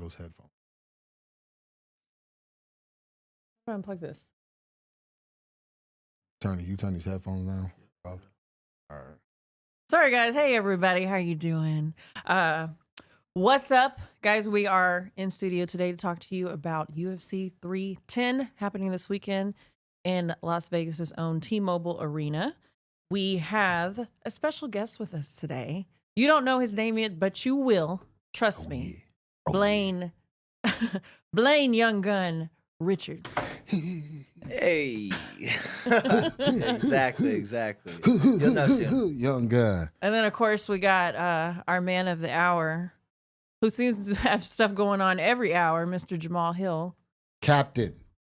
those headphones. I'm gonna unplug this. You turn these headphones down. All right. Sorry, guys. Hey, everybody. How you doing? What's up, guys? We are in studio today to talk to you about UFC 310 happening this weekend in Las Vegas' own T-Mobile Arena. We have a special guest with us today. You don't know his name yet, but you will. Trust me. Yeah. Oh, Blaine. Blaine Young Gun Richards. Hey. exactly. You'll know soon. Young guy. And then, of course, we got our man of the hour, who seems to have stuff going on every hour, Mr. Jamal Hill. Captain.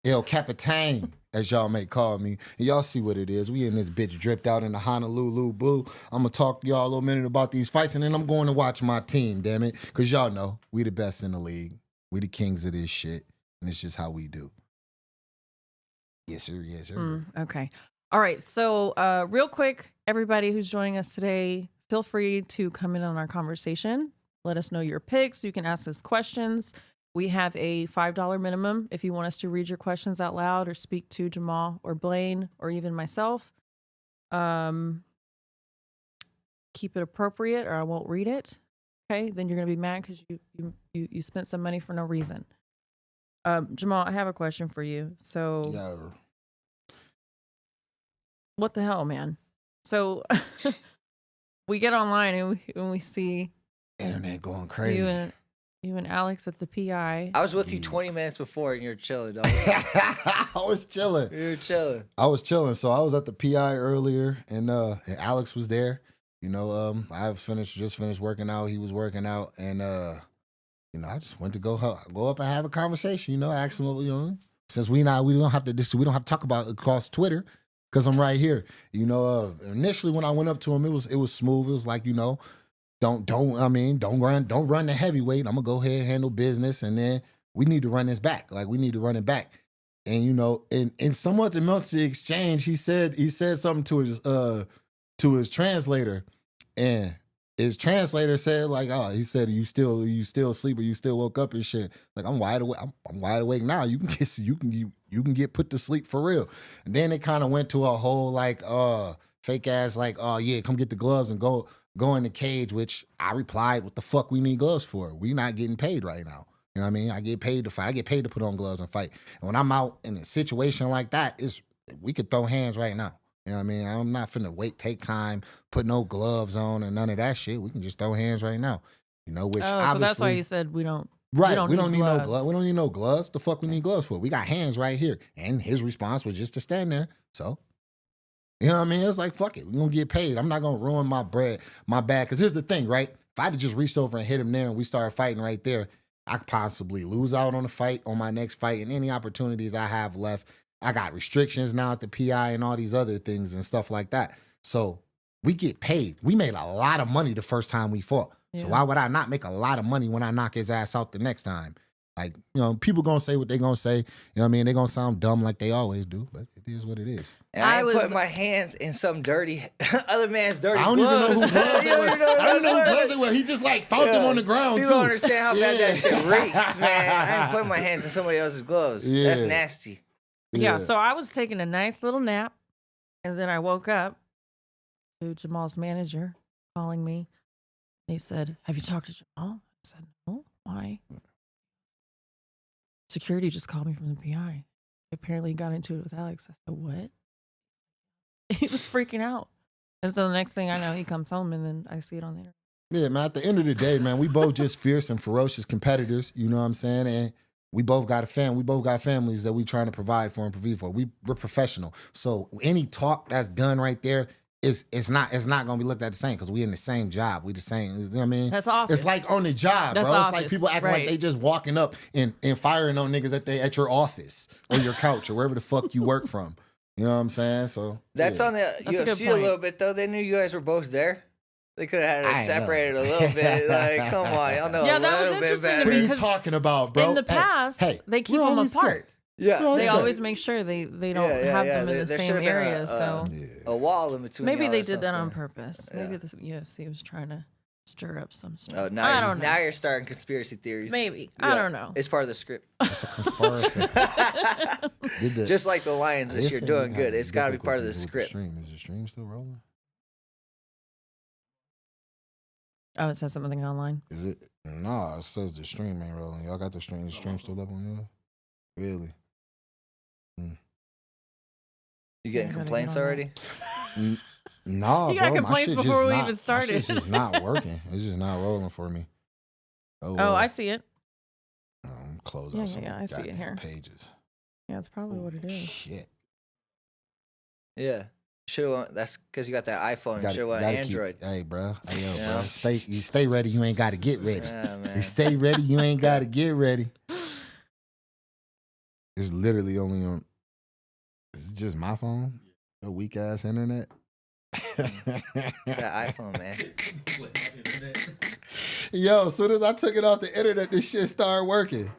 El Capitan, as y'all may call me. And y'all see what it is. We in this bitch dripped out in the Honolulu Blue. I'm going to talk to y'all a little minute about these fights, and then I'm going to watch my team, damn it. Because y'all know, we the best in the league. We the kings of this shit. And it's just how we do. Yes, sir. Yes, sir. Okay. All right. So real quick, everybody who's joining us today, feel free to come in on our conversation. Let us know your picks. You can ask us questions. We have a $5 minimum if you want us to read your questions out loud or speak to Jamal or Blaine or even myself. Keep it appropriate or I won't read it. Okay. Then you're going to be mad because you spent some money for no reason. Jamal, I have a question for you. So, what the hell, man? So, we get online and we see internet going crazy. You and Alex at the PI. I was with you 20 minutes before and you're chilling, dog. I was chilling. You were chilling. I was chilling. So I was at the PI earlier, and Alex was there. You know, I just finished working out. He was working out, and you know, I just went to go up and have a conversation. You know, ask him, you know, since we don't have to talk about it across Twitter because I'm right here. You know, initially when I went up to him, it was smooth. It was like, you know, don't run the heavyweight. I'm gonna go ahead and handle business, and then we need to run this back. Like we need to run it back. And you know, in somewhat amongst the exchange, he said something to his translator, and his translator said like, oh, he said, you still asleep or you still woke up and shit. Like I'm wide awake. I'm wide awake now. You can get put to sleep for real. And then it kind of went to a whole like fake ass like, oh yeah, come get the gloves and go in the cage. Which I replied, what the fuck we need gloves for? We not getting paid right now. You know what I mean? I get paid to fight. I get paid to put on gloves and fight. And when I'm out in a situation like that, we could throw hands right now. You know what I mean? I'm not finna take time, put no gloves on or none of that shit. We can just throw hands right now. You know, which obviously. So that's why you said we don't. Right. We don't need no gloves. We don't need no gloves. The fuck we need gloves for? We got hands right here. And his response was just to stand there. So, you know what I mean? It's like, fuck it. We're going to get paid. I'm not going to ruin my bag. Because here's the thing, right? If I'd have just reached over and hit him there and we started fighting right there, I could possibly lose out on the fight, on my next fight, and any opportunities I have left. I got restrictions now at the PI and all these other things and stuff like that. So we get paid. We made a lot of money the first time we fought. Yeah. So why would I not make a lot of money when I knock his ass out the next time? Like, you know, people going to say what they going to say. You know what I mean? They going to sound dumb like they always do, but it is what it is. And I ain't putting my hands in some dirty, other man's dirty gloves. I don't even know who gloves they were. I don't know who gloves they were. He just like found them on the ground, People don't understand how bad that shit reeks, man. I ain't putting my hands in somebody else's gloves. Yeah. That's nasty. Yeah, so I was taking a nice little nap, and then I woke up to Jamal's manager calling me. He said, have you talked to Jamal? I said, no. Why? Security just called me from the PI. Apparently he got into it with Alex. I said, what? He was freaking out. And so the next thing I know, he comes home, and then I see it on the internet. Yeah, man, at the end of the day, man, we both just fierce and ferocious competitors, you know what I'm saying? And we both got we both got families that we trying to provide for and provide for. We're professional. So any talk that's done right there, it's not gonna be looked at the same because we in the same job. We the same, you know what I mean? That's office. It's like on the job, that's bro. Office. It's like people acting like they just walking up and firing on niggas at your office or your couch or wherever the fuck you work from. You know what I'm saying? So that's on the UFC a little bit though. They knew you guys were both there. They could have had it separated a little bit. Like, come on, y'all know a little bit better. What are you talking about, bro? In the past, they keep them apart. Yeah, they always make sure they don't have them in the same area. So a wall in between. Maybe they did that on purpose. Maybe the UFC was trying to stir up some stuff. Oh, now you're starting conspiracy theories. Maybe. Yeah. I don't know. It's part of the script. It's a conspiracy. Just like the Lions this year doing good. It's got to be part of the script. Is the stream still rolling? Oh, it says something online. Is it? No, it says the stream ain't rolling. Y'all got the stream. The stream still up on y'all? Really? You getting complaints already? No, you got bro. complaints before we even started. It's just not working. It's just not rolling for me. Oh, I see it. Close out some I see it here. Pages. Yeah, that's probably what it is. Shit. Yeah. That's because you got that iPhone. You should have went Android. Hey, bro. Hey, bro. You stay ready. You ain't got to get ready. Yeah, man. You stay ready. You ain't got to get ready. It's literally only on. Is it just my phone? A weak ass internet. It's that iPhone, man. Yo, as soon as I took it off the internet, this shit started working.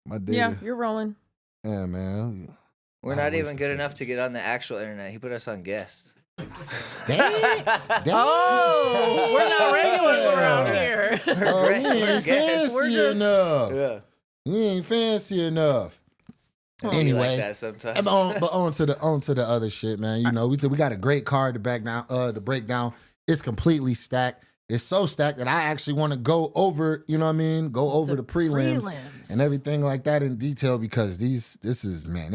My data. Yeah, you're rolling. Yeah, man. We're not even good enough to get on the actual internet. He put us on guest. Damn. Oh, we're not regulars around here. Oh, we ain't fancy enough. Yeah. We ain't fancy enough. Anyway, like that sometimes. but on to the other shit, man. You know, we got a great card to break down. It's completely stacked. It's so stacked that I actually want to go over, you know what I mean? Go over the prelims and everything like that in detail because this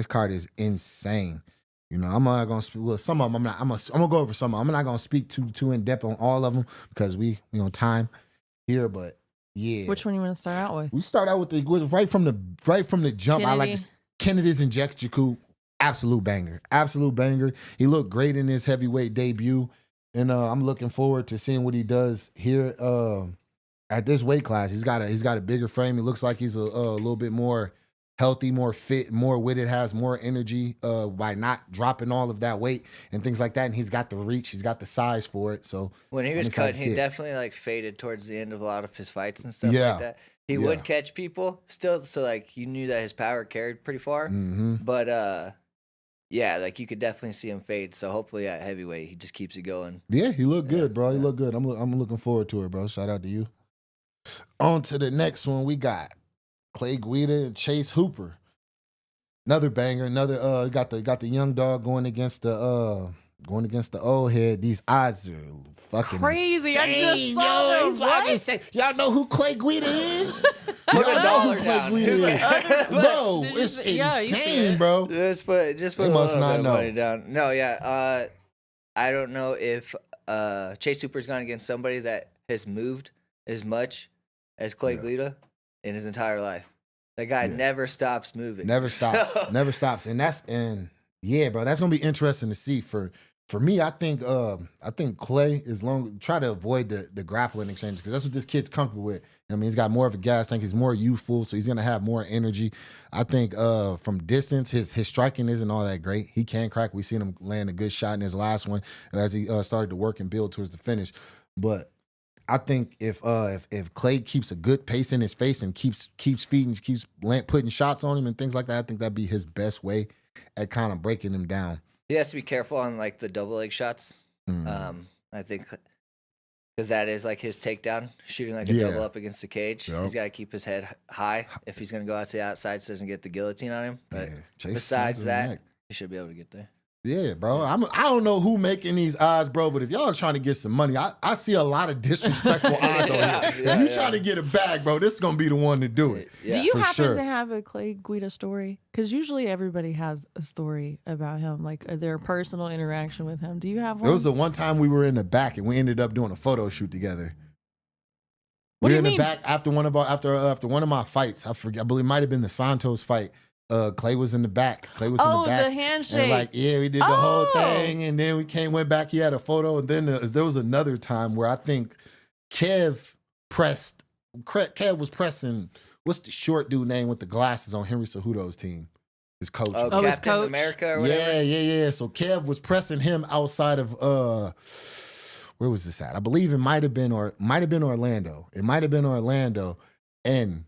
card is insane. You know, I'm not gonna speak. Well, some of them I'm gonna go over some of them. I'm not gonna speak too in depth on all of them because we on time here. But yeah, which one you want to start out with? We start out with right from the jump. Kennedy. I like Kennedy's Injectiku. Absolute banger. He looked great in his heavyweight debut. And I'm looking forward to seeing what he does here at this weight class. He's got a bigger frame. He looks like he's a little bit more healthy, more fit, more witted, has more energy by not dropping all of that weight and things like that. And he's got the reach, he's got the size for it. So when he was cut, he definitely like faded towards the end of a lot of his fights and stuff like that. He would catch people still, so like you knew that his power carried pretty far. Mm-hmm. But yeah, like you could definitely see him fade. So hopefully at heavyweight he just keeps it going. Yeah, he looked good, bro. He looked good. I'm looking forward to it, bro. Shout out to you. On to the next one, we got Clay Guida and Chase Hooper. Another banger. Got the young dog going against the old head. These odds are fucking crazy. Insane. I just saw those. What? Y'all know who Clay Guida is? Put Y'all a dollar down. Bro, it's insane, bro. Just put a little bit of money down. No, yeah. I don't know if Chase Hooper's gone against somebody that has moved as much as Clay Guida in his entire life. That guy never stops moving. Never stops. Never stops. And yeah, bro, that's gonna be interesting to see. For me, I think Clay is try to avoid the grappling exchange because that's what this kid's comfortable with. I mean, he's got more of a gas tank. He's more youthful, so he's gonna have more energy. I think from distance, his striking isn't all that great. He can crack. We seen him land a good shot in his last one as he started to work and build towards the finish. But I think if Clay keeps a good pace in his face and keeps feeding, keeps putting shots on him and things like that, I think that'd be his best way at kind of breaking him down. He has to be careful on like the double leg shots. I think because that is like his takedown, shooting like a double up against the cage. Yep. He's got to keep his head high if he's going to go out to the outside so he doesn't get the guillotine on him. But besides that, he should be able to get there. Yeah, bro. I don't know who making these odds, bro, but if y'all are trying to get some money, I see a lot of disrespectful odds on here. If you trying to get a bag, bro, this is going to be the one to do it. Do you happen to have a Clay Guida story? Because usually everybody has a story about him, like their personal interaction with him. Do you have one? It was the one time we were in the back and we ended up doing a photo shoot together. What do you mean? In the back after one of my fights. I believe it might have been the Santos fight. Clay was in the back. In the handshake. And we did the whole thing, and then went back. He had a photo, and then there was another time where I think Kev was pressing. What's the short dude name with the glasses on Henry Cejudo's team? His coach. Captain coach? America or whatever. Yeah. So Kev was pressing him outside of where was this at? I believe it might have been Orlando. It might have been Orlando, and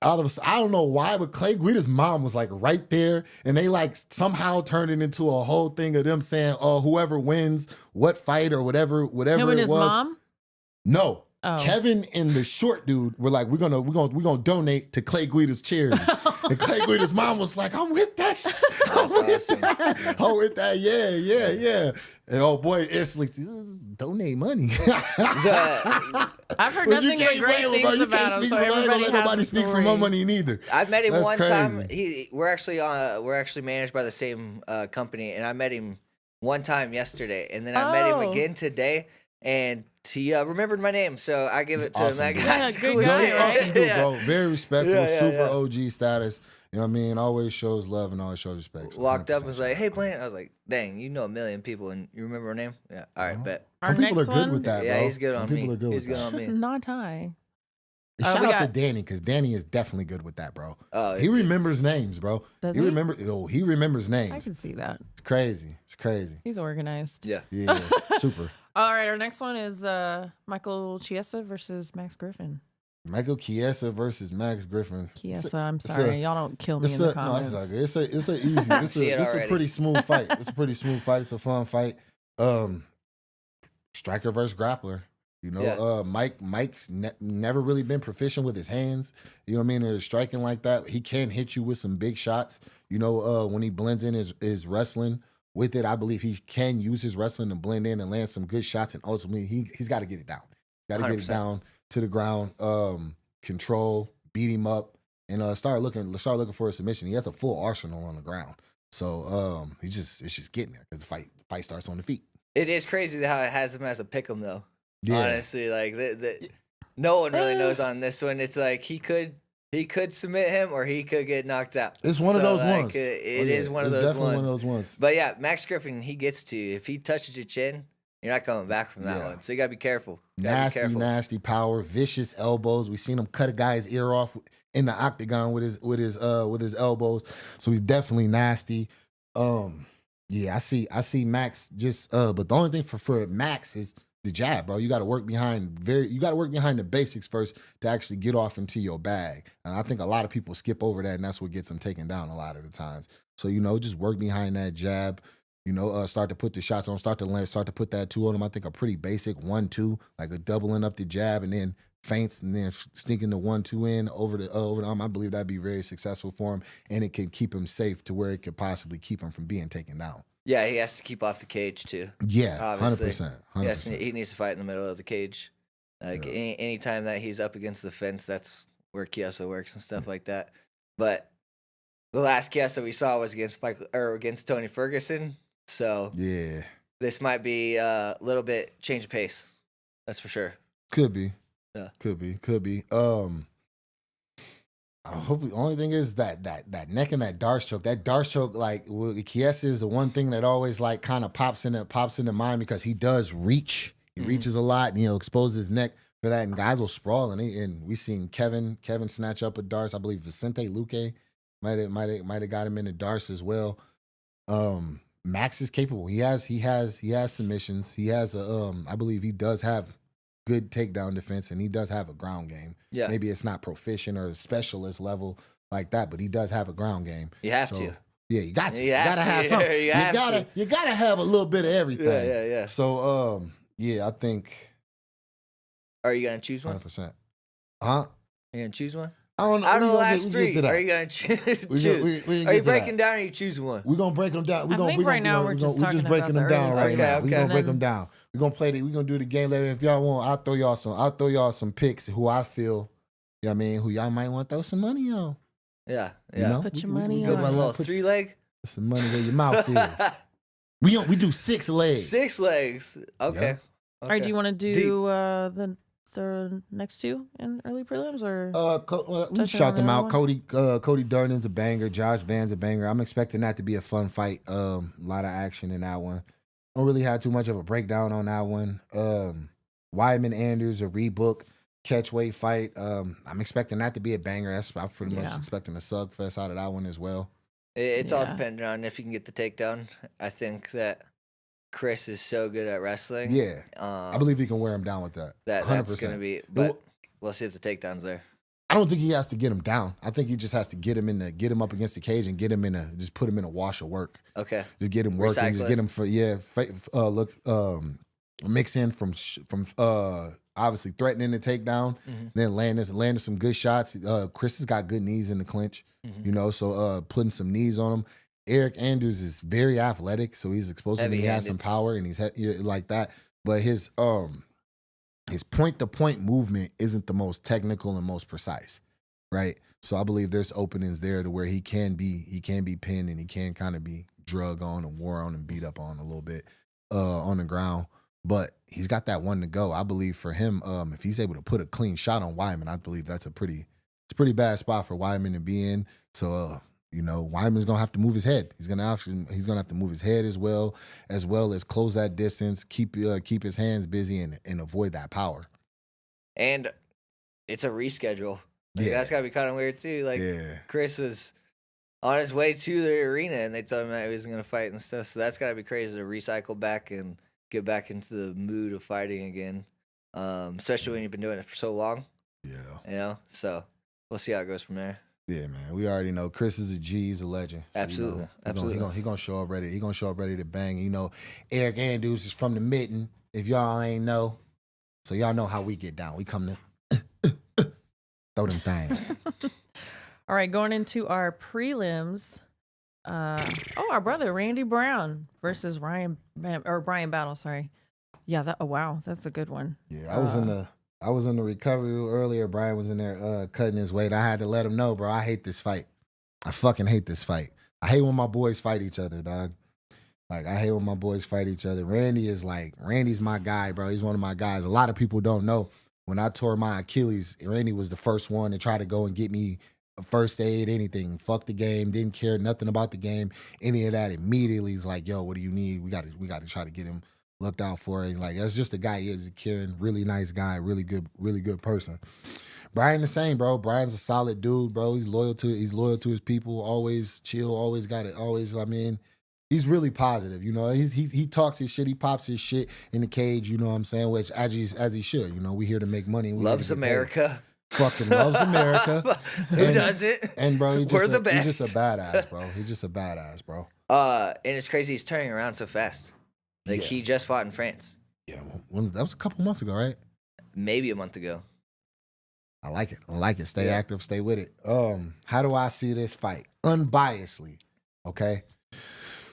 all of a sudden, I don't know why, but Clay Guida's mom was like right there, and they like somehow turned it into a whole thing of them saying, "Oh, whoever wins what fight or whatever Him and it his was." mom? No. Oh. Kevin and the short dude were like, we're gonna donate to Clay Guida's charity. And Clay Guida's mom was like, I'm with that. I'm with that. I'm with that. Yeah. And oh boy, instantly donate money. I've heard nothing but great things about him. So everybody let nobody speak for my money neither. I've met him That's one crazy. time. We're actually managed by the same company, and I met him one time yesterday, and then I met him again today, and he remembered my name, so I give it to him. That guy's good cool guy, shit, right? Awesome dude, bro. Very respectful, super yeah. OG status. You know what I mean? Always shows love and always shows respect. So Walked up and 100% was like, "Hey, Blaine." I was like, "Dang, you know a million people, and you remember our name?" Yeah. All right, bet. Our Some people are next good one? with that, bro. Yeah, he's good Some on people me. are good He's with good that. on me. Not high. Shout we out got- to Danny, because Danny is definitely good with that, bro. Oh, He remembers names, bro. Does he he? he remembers I names. can see that. It's crazy. It's crazy. He's organized. Yeah. Yeah, super. All right, our next one is Michael Chiesa versus Max Griffin. Michael Chiesa versus Max Griffin. Chiesa, I'm sorry. Y'all don't kill me in the comments. No, it's a easy. It's a pretty smooth fight. It's a pretty smooth fight. It's a fun fight. Striker versus grappler. You know, Mike's never really been proficient with his hands. You know what I mean? Or striking like that. He can hit you with some big shots. You know, when he blends in his wrestling with it, I believe he can use his wrestling to blend in and land some good shots. And ultimately, he's got to get it down. Got to get it down to the ground, control, beat him up, and start looking for a submission. He has a full arsenal on the ground. So it's just getting there because the fight starts on the feet. It is crazy how it has him as a pick'em though. Yeah. Honestly, like no one really knows on this one. It's like he could submit him or he could get knocked out. It's one of those ones. It is one of those definitely ones. one of those ones. But yeah, Max Griffin, he gets to you. If he touches your chin, you're not coming back from that one. So you gotta be careful. Nasty power, vicious elbows. We've seen him cut a guy's ear off in the octagon with his elbows. So he's definitely nasty. Yeah, I see Max just but the only thing for Max is the jab, bro. You got to work behind the basics first to actually get off into your bag. And I think a lot of people skip over that, and that's what gets them taken down a lot of the times. So, you know, just work behind that jab. You know, start to put the shots on, start to put that 2 on them. I think a pretty basic 1-2, like a doubling up the jab and then feints and then sneaking the 1-2 in over the arm. I believe that'd be very successful for him, and it could keep him safe to where it could possibly keep him from being taken down. Yeah, he has to keep off the cage too. Yeah, obviously. 100%. Yes, he needs to fight in the middle of the cage. Like any time that he's up against the fence, that's where Chiesa works and stuff like that. But the last Chiesa we saw was against Tony Ferguson. So yeah, this might be a little bit change of pace. That's for sure. Could be. Yeah. Could be. I hope the only thing is that neck and that Darce choke. That Darce choke, like Chiesa is the one thing that always like kind of pops into mind because he does reach. He reaches a lot and he'll expose his neck for that. And guys will sprawl and we seen Kevin snatch up a Darce. I believe Vicente Luque might have got him into Darce as well. Max is capable. He has submissions. He has I believe he does have good takedown defense, and he does have a ground game. Yeah. Maybe it's not proficient or specialist level like that, but he does have a ground game. You have to. Yeah, you got to. You gotta have something. You gotta have a little bit of everything. Yeah. So I think. Are you gonna choose one? 100%. Huh? Are you gonna choose one? I don't know. Out of the last 3, are you gonna choose? Are you breaking down or you choose one? We're gonna break them down. We're just breaking them down right now. Okay. We're gonna break them down. We're gonna play we're gonna do the game later. If y'all want, I'll throw y'all some picks who I feel, you know what I mean, who y'all might want to throw some money on. Yeah. You know? Put your money on. Go my little 3-leg. Put some money where your mouth is. We do 6 legs. 6 legs. Okay. Yeah. All right, do you want to do the next 2 in early prelims or? We shout them out. Cody Durnan's a banger. Josh Van's a banger. I'm expecting that to be a fun fight. A lot of action in that one. Don't really have too much of a breakdown on that one. Wyman Anders, a rebook catchweight fight. I'm expecting that to be a banger. I'm pretty much expecting a slugfest out of that one as well. It's all dependent on if you can get the takedown. I think that Chris is so good at wrestling. Yeah. I believe he can wear him down with that. 100%. That's going to be, but we'll see if the takedown's there. I don't think he has to get him down. I think he just has to get him up against the cage and just put him in a wash of work. Okay. Just get him working. Just get him mix in from obviously threatening the takedown, then landing some good shots. Chris has got good knees in the clinch, so putting some knees on him. Eric Andrews is very athletic, so he's exposed and he has some power and he's like that. But his point-to-point movement isn't the most technical and most precise, right? So I believe there's openings there to where he can be pinned and he can kind of be drug on and wore on and beat up on a little bit on the ground. But he's got that one to go. I believe for him, if he's able to put a clean shot on Weidman, I believe that's a pretty bad spot for Weidman to be in. So Weidman's gonna have to move his head. He's gonna have to move his head as well as close that distance, keep his hands busy and avoid that power. And it's a reschedule. That's gotta be kind of weird too. Chris was on his way to the arena and they told him that he was gonna fight and stuff. So that's gotta be crazy to recycle back and get back into the mood of fighting again. Especially when you've been doing it for so long. Yeah. So we'll see how it goes from there. Yeah, man. We already know Chris is a G. He's a legend. So, Absolutely. He gonna show up ready. He gonna show up ready to bang. Eric Andrews is from the mitten. If y'all ain't know, so y'all know how we get down. We come to throw them things. All right, going into our prelims. Our brother Randy Brown versus Brian Battle. Sorry. Yeah. Wow, that's a good one. Yeah, I was in the recovery earlier. Brian was in there cutting his weight. I had to let him know, bro, I hate this fight. I fucking hate this fight. I hate when my boys fight each other, dog. I hate when my boys fight each other. Randy's my guy, bro. He's one of my guys. A lot of people don't know. When I tore my Achilles, Randy was the first one to try to go and get me a first aid, anything. Fuck the game. Didn't care nothing about the game. Any of that. Immediately, he's like, yo, what do you need? We got to try to get him looked out for it. That's just the guy he is. A caring, really nice guy, really good person. Brian the same, bro. Brian's a solid dude, bro. He's loyal to his people, always chill, always got it, he's really positive, he talks his shit, he pops his shit in the cage, you know what I'm saying, which as he should, we here to make money. Loves America. Fucking loves America. Who doesn't? And bro, we're the best. He's just a badass, bro. And it's crazy he's turning around so fast. He just fought in France. Yeah, that was a couple months ago, right? Maybe a month ago. I like it. Stay active, stay with it. How do I see this fight? Unbiasedly, okay?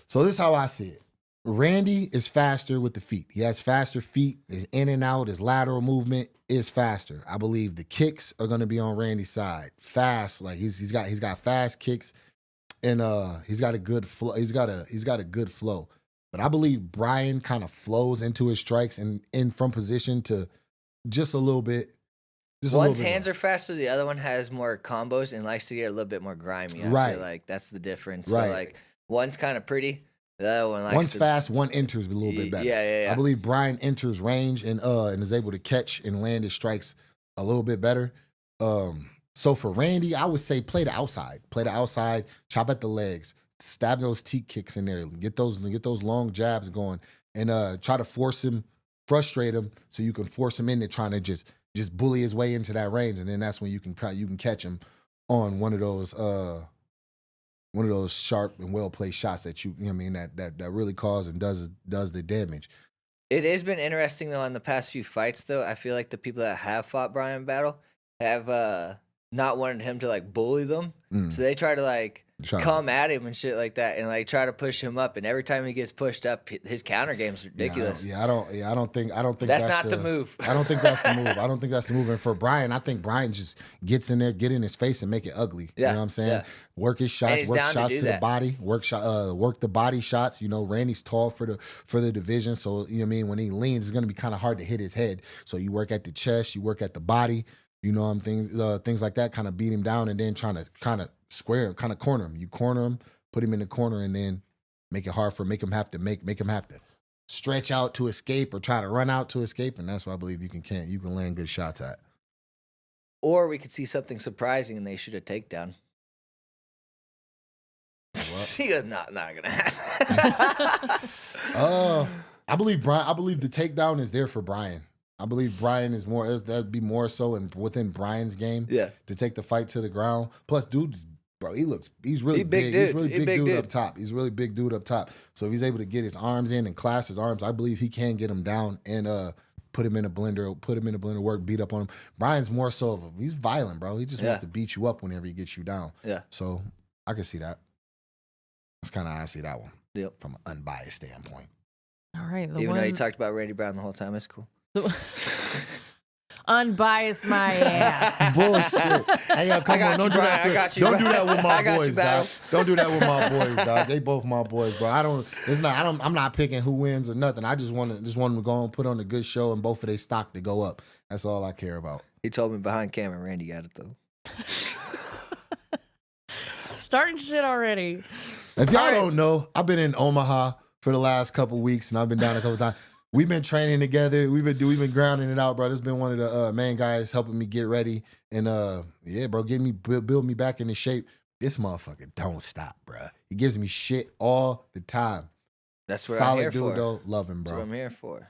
So this is how I see it. Randy is faster with the feet. He has faster feet. His in and out, his lateral movement is faster. I believe the kicks are going to be on Randy's side. Fast, he's got fast kicks, and he's got a good flow. He's got a good flow. But I believe Brian kind of flows into his strikes and in from position to just a little bit. One's hands are faster, the other one has more combos and likes to get a little bit more grimy. I feel like that's the difference. Right. So one's kind of pretty, the other one likes one's fast, one enters a little bit better. Yeah. I believe Brian enters range and is able to catch and land his strikes a little bit better. So for Randy, I would say play the outside, chop at the legs. Stab those teak kicks in there. Get those long jabs going, and try to frustrate him, so you can force him into trying to just bully his way into that range, and then that's when you can catch him on one of those sharp and well placed shots that that really cause and does the damage. It has been interesting though in the past few fights though. I feel like the people that have fought Brian Battle have not wanted him to bully them, so they try to come at him and shit like that, and try to push him up. And every time he gets pushed up, his counter game's ridiculous. I don't think that's not the move. I don't think that's the move. I don't think that's the move. And for Brian, I think Brian just gets in there, get in his face, and make it ugly. Yeah. You know what I'm saying? Yeah. Work his shots, work shots to the body, work the body shots. Randy's tall for the division, so when he leans, it's gonna be kind of hard to hit his head. So you work at the chest, you work at the body. Things like that, kind of beat him down, and then trying to kind of square him, kind of corner him. You corner him, put him in the corner, and then make it hard make him have to stretch out to escape or try to run out to escape, and that's what I believe you can land good shots at. Or we could see something surprising and they shoot a takedown. He goes, not gonna happen. I believe the takedown is there for Brian. I believe Brian is more. That'd be more so within Brian's game. Yeah. To take the fight to the ground. Plus, dude's bro, he's really big. Dude. He's really He big dude dude. up top. He's really big dude up top. So if he's able to get his arms in and clasp his arms, I believe he can get him down and put him in a blender, work, beat up on him. Brian's more so of he's violent, bro. He just wants to beat you up whenever he gets you down. Yeah. So I can see that. That's kind of how I see that one. Yep. From an unbiased standpoint. All right. Even though you talked about Randy Brown the whole time, it's cool. Unbiased my ass. Bullshit. Hey, yo, come on. Don't do that. Don't do that with my boys, dog. Don't do that with my boys, dog. They both my boys, bro. I'm not picking who wins or nothing. I just want them to go and put on a good show and both of their stock to go up. That's all I care about. He told me behind camera, Randy got it though. Starting shit already. If y'all don't know, I've been in Omaha for the last couple weeks, and I've been down a couple times. We've been training together. We've been grounding it out, bro. This has been one of the main guys helping me get ready, and yeah, bro, build me back into shape. This motherfucker don't stop, bro. He gives me shit all the time. That's what Solid I'm here dude, for. though. Love him, bro. That's what I'm here for.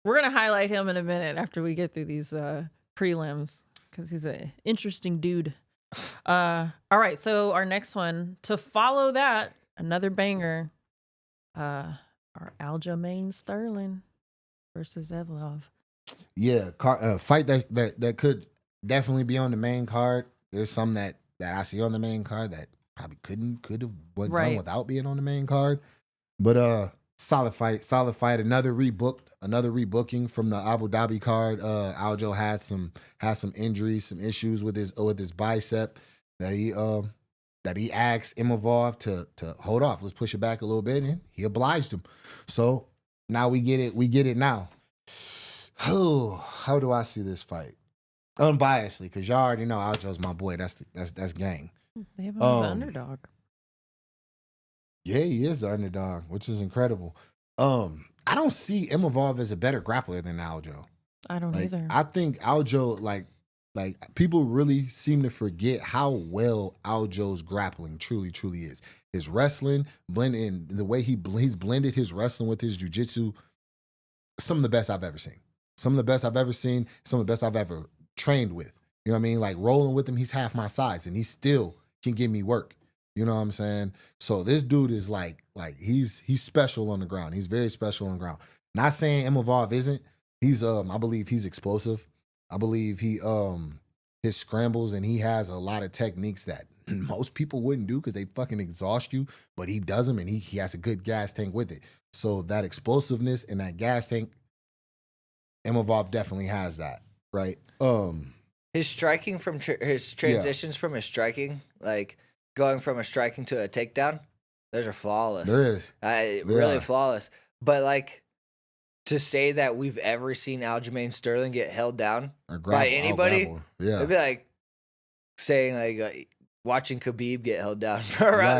We're gonna highlight him in a minute after we get through these prelims because he's an interesting dude. All right, so our next one to follow that, another banger. Our Aljamain Sterling versus Evlov. Yeah, fight that could definitely be on the main card. There's some that I see on the main card that probably could have done without being on the main card. But solid fight. Another rebooking from the Abu Dhabi card. Aljo had some injuries, some issues with his bicep that he asked Imavov to hold off. Let's push it back a little bit, and he obliged him. So now we get it now. How do I see this fight? Unbiasedly, because y'all already know Aljo's my boy. That's gang. They have him as an underdog. Yeah, he is the underdog, which is incredible. I don't see Imavov as a better grappler than Aljo. I don't either. I think Aljo, like people really seem to forget how well Aljo's grappling truly is. His wrestling, blending the way he's blended his wrestling with his jiu-jitsu, some of the best I've ever seen. Some of the best I've ever seen, some of the best I've ever trained with. You know what I mean? Like rolling with him, he's half my size and he still can give me work. You know what I'm saying? So this dude is like he's special on the ground. He's very special on the ground. Not saying Imavov isn't. He's I believe he's explosive. I believe his scrambles, and he has a lot of techniques that most people wouldn't do because they fucking exhaust you, but he does them, and he has a good gas tank with it. So that explosiveness and that gas tank, Imavov definitely has that, right? His striking his transitions from his striking, like going from a striking to a takedown, those are flawless. There is. Really flawless. But like, to say that we've ever seen Aljamain Sterling get held down by anybody, it'd be like saying like watching Khabib get held down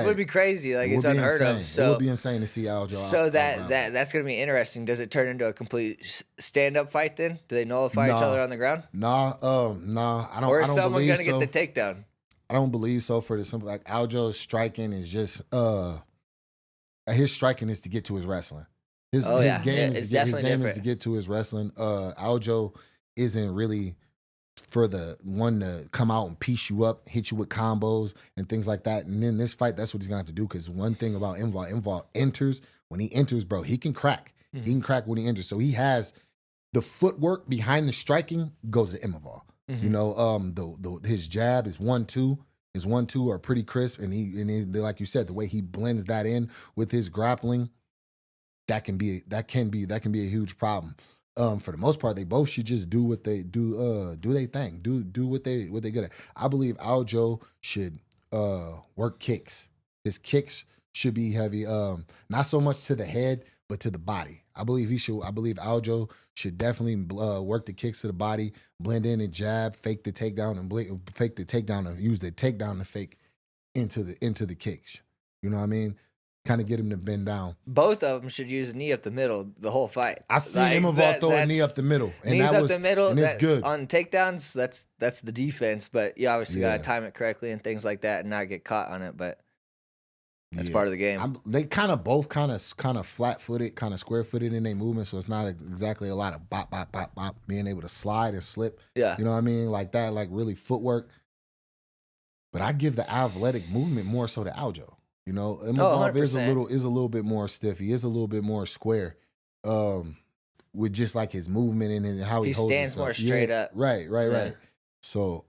would be crazy. Like it's unheard of. So it would be insane to see Aljo. So that's gonna be interesting. Does it turn into a complete stand-up fight then? Do they nullify each other on the ground? Nah. I don't. Or is someone gonna so. get the takedown? I don't believe so. For the simple, like Aljo's striking is just his striking is to get to his wrestling. His game is to get to his wrestling. Aljo isn't really for the one to come out and piece you up, hit you with combos and things like that. And in this fight, that's what he's gonna have to do. Because one thing about Imavov enters, when he enters, bro, he can crack. Mm-hmm. He can crack when he enters. So he has the footwork behind the striking goes to Imavov. Mm-hmm. You know, his jab is 1-2. His 1-2 are pretty crisp, and he like you said, the way he blends that in with his grappling. That can be a huge problem. For the most part, they both should just do what they do their thing. Do what they good at. I believe Aljo should work kicks. His kicks should be heavy. Not so much to the head, but to the body. I believe Aljo should definitely work the kicks to the body, blend in and jab, fake the takedown and use the takedown to fake into the kicks. You know what I mean? Kind of get him to bend down. Both of them should use a knee up the middle the whole fight. I seen Imavov throw a knee up the middle, and knees up the middle. And it's good on takedowns. That's the defense, but you obviously gotta time it correctly and things like that, and not get caught on it. But That's part of the game. They kind of both kind of flat-footed, kind of square-footed in their movement, so it's not exactly a lot of bop, bop, bop, bop, being able to slide and slip. Yeah. You know what I mean? Like that, like really footwork. But I give the athletic movement more so to Aljo. You know, Imavov is a little bit more stiff. He is a little bit more square, with just like his movement and how he holds stands himself. more straight up. Right. So,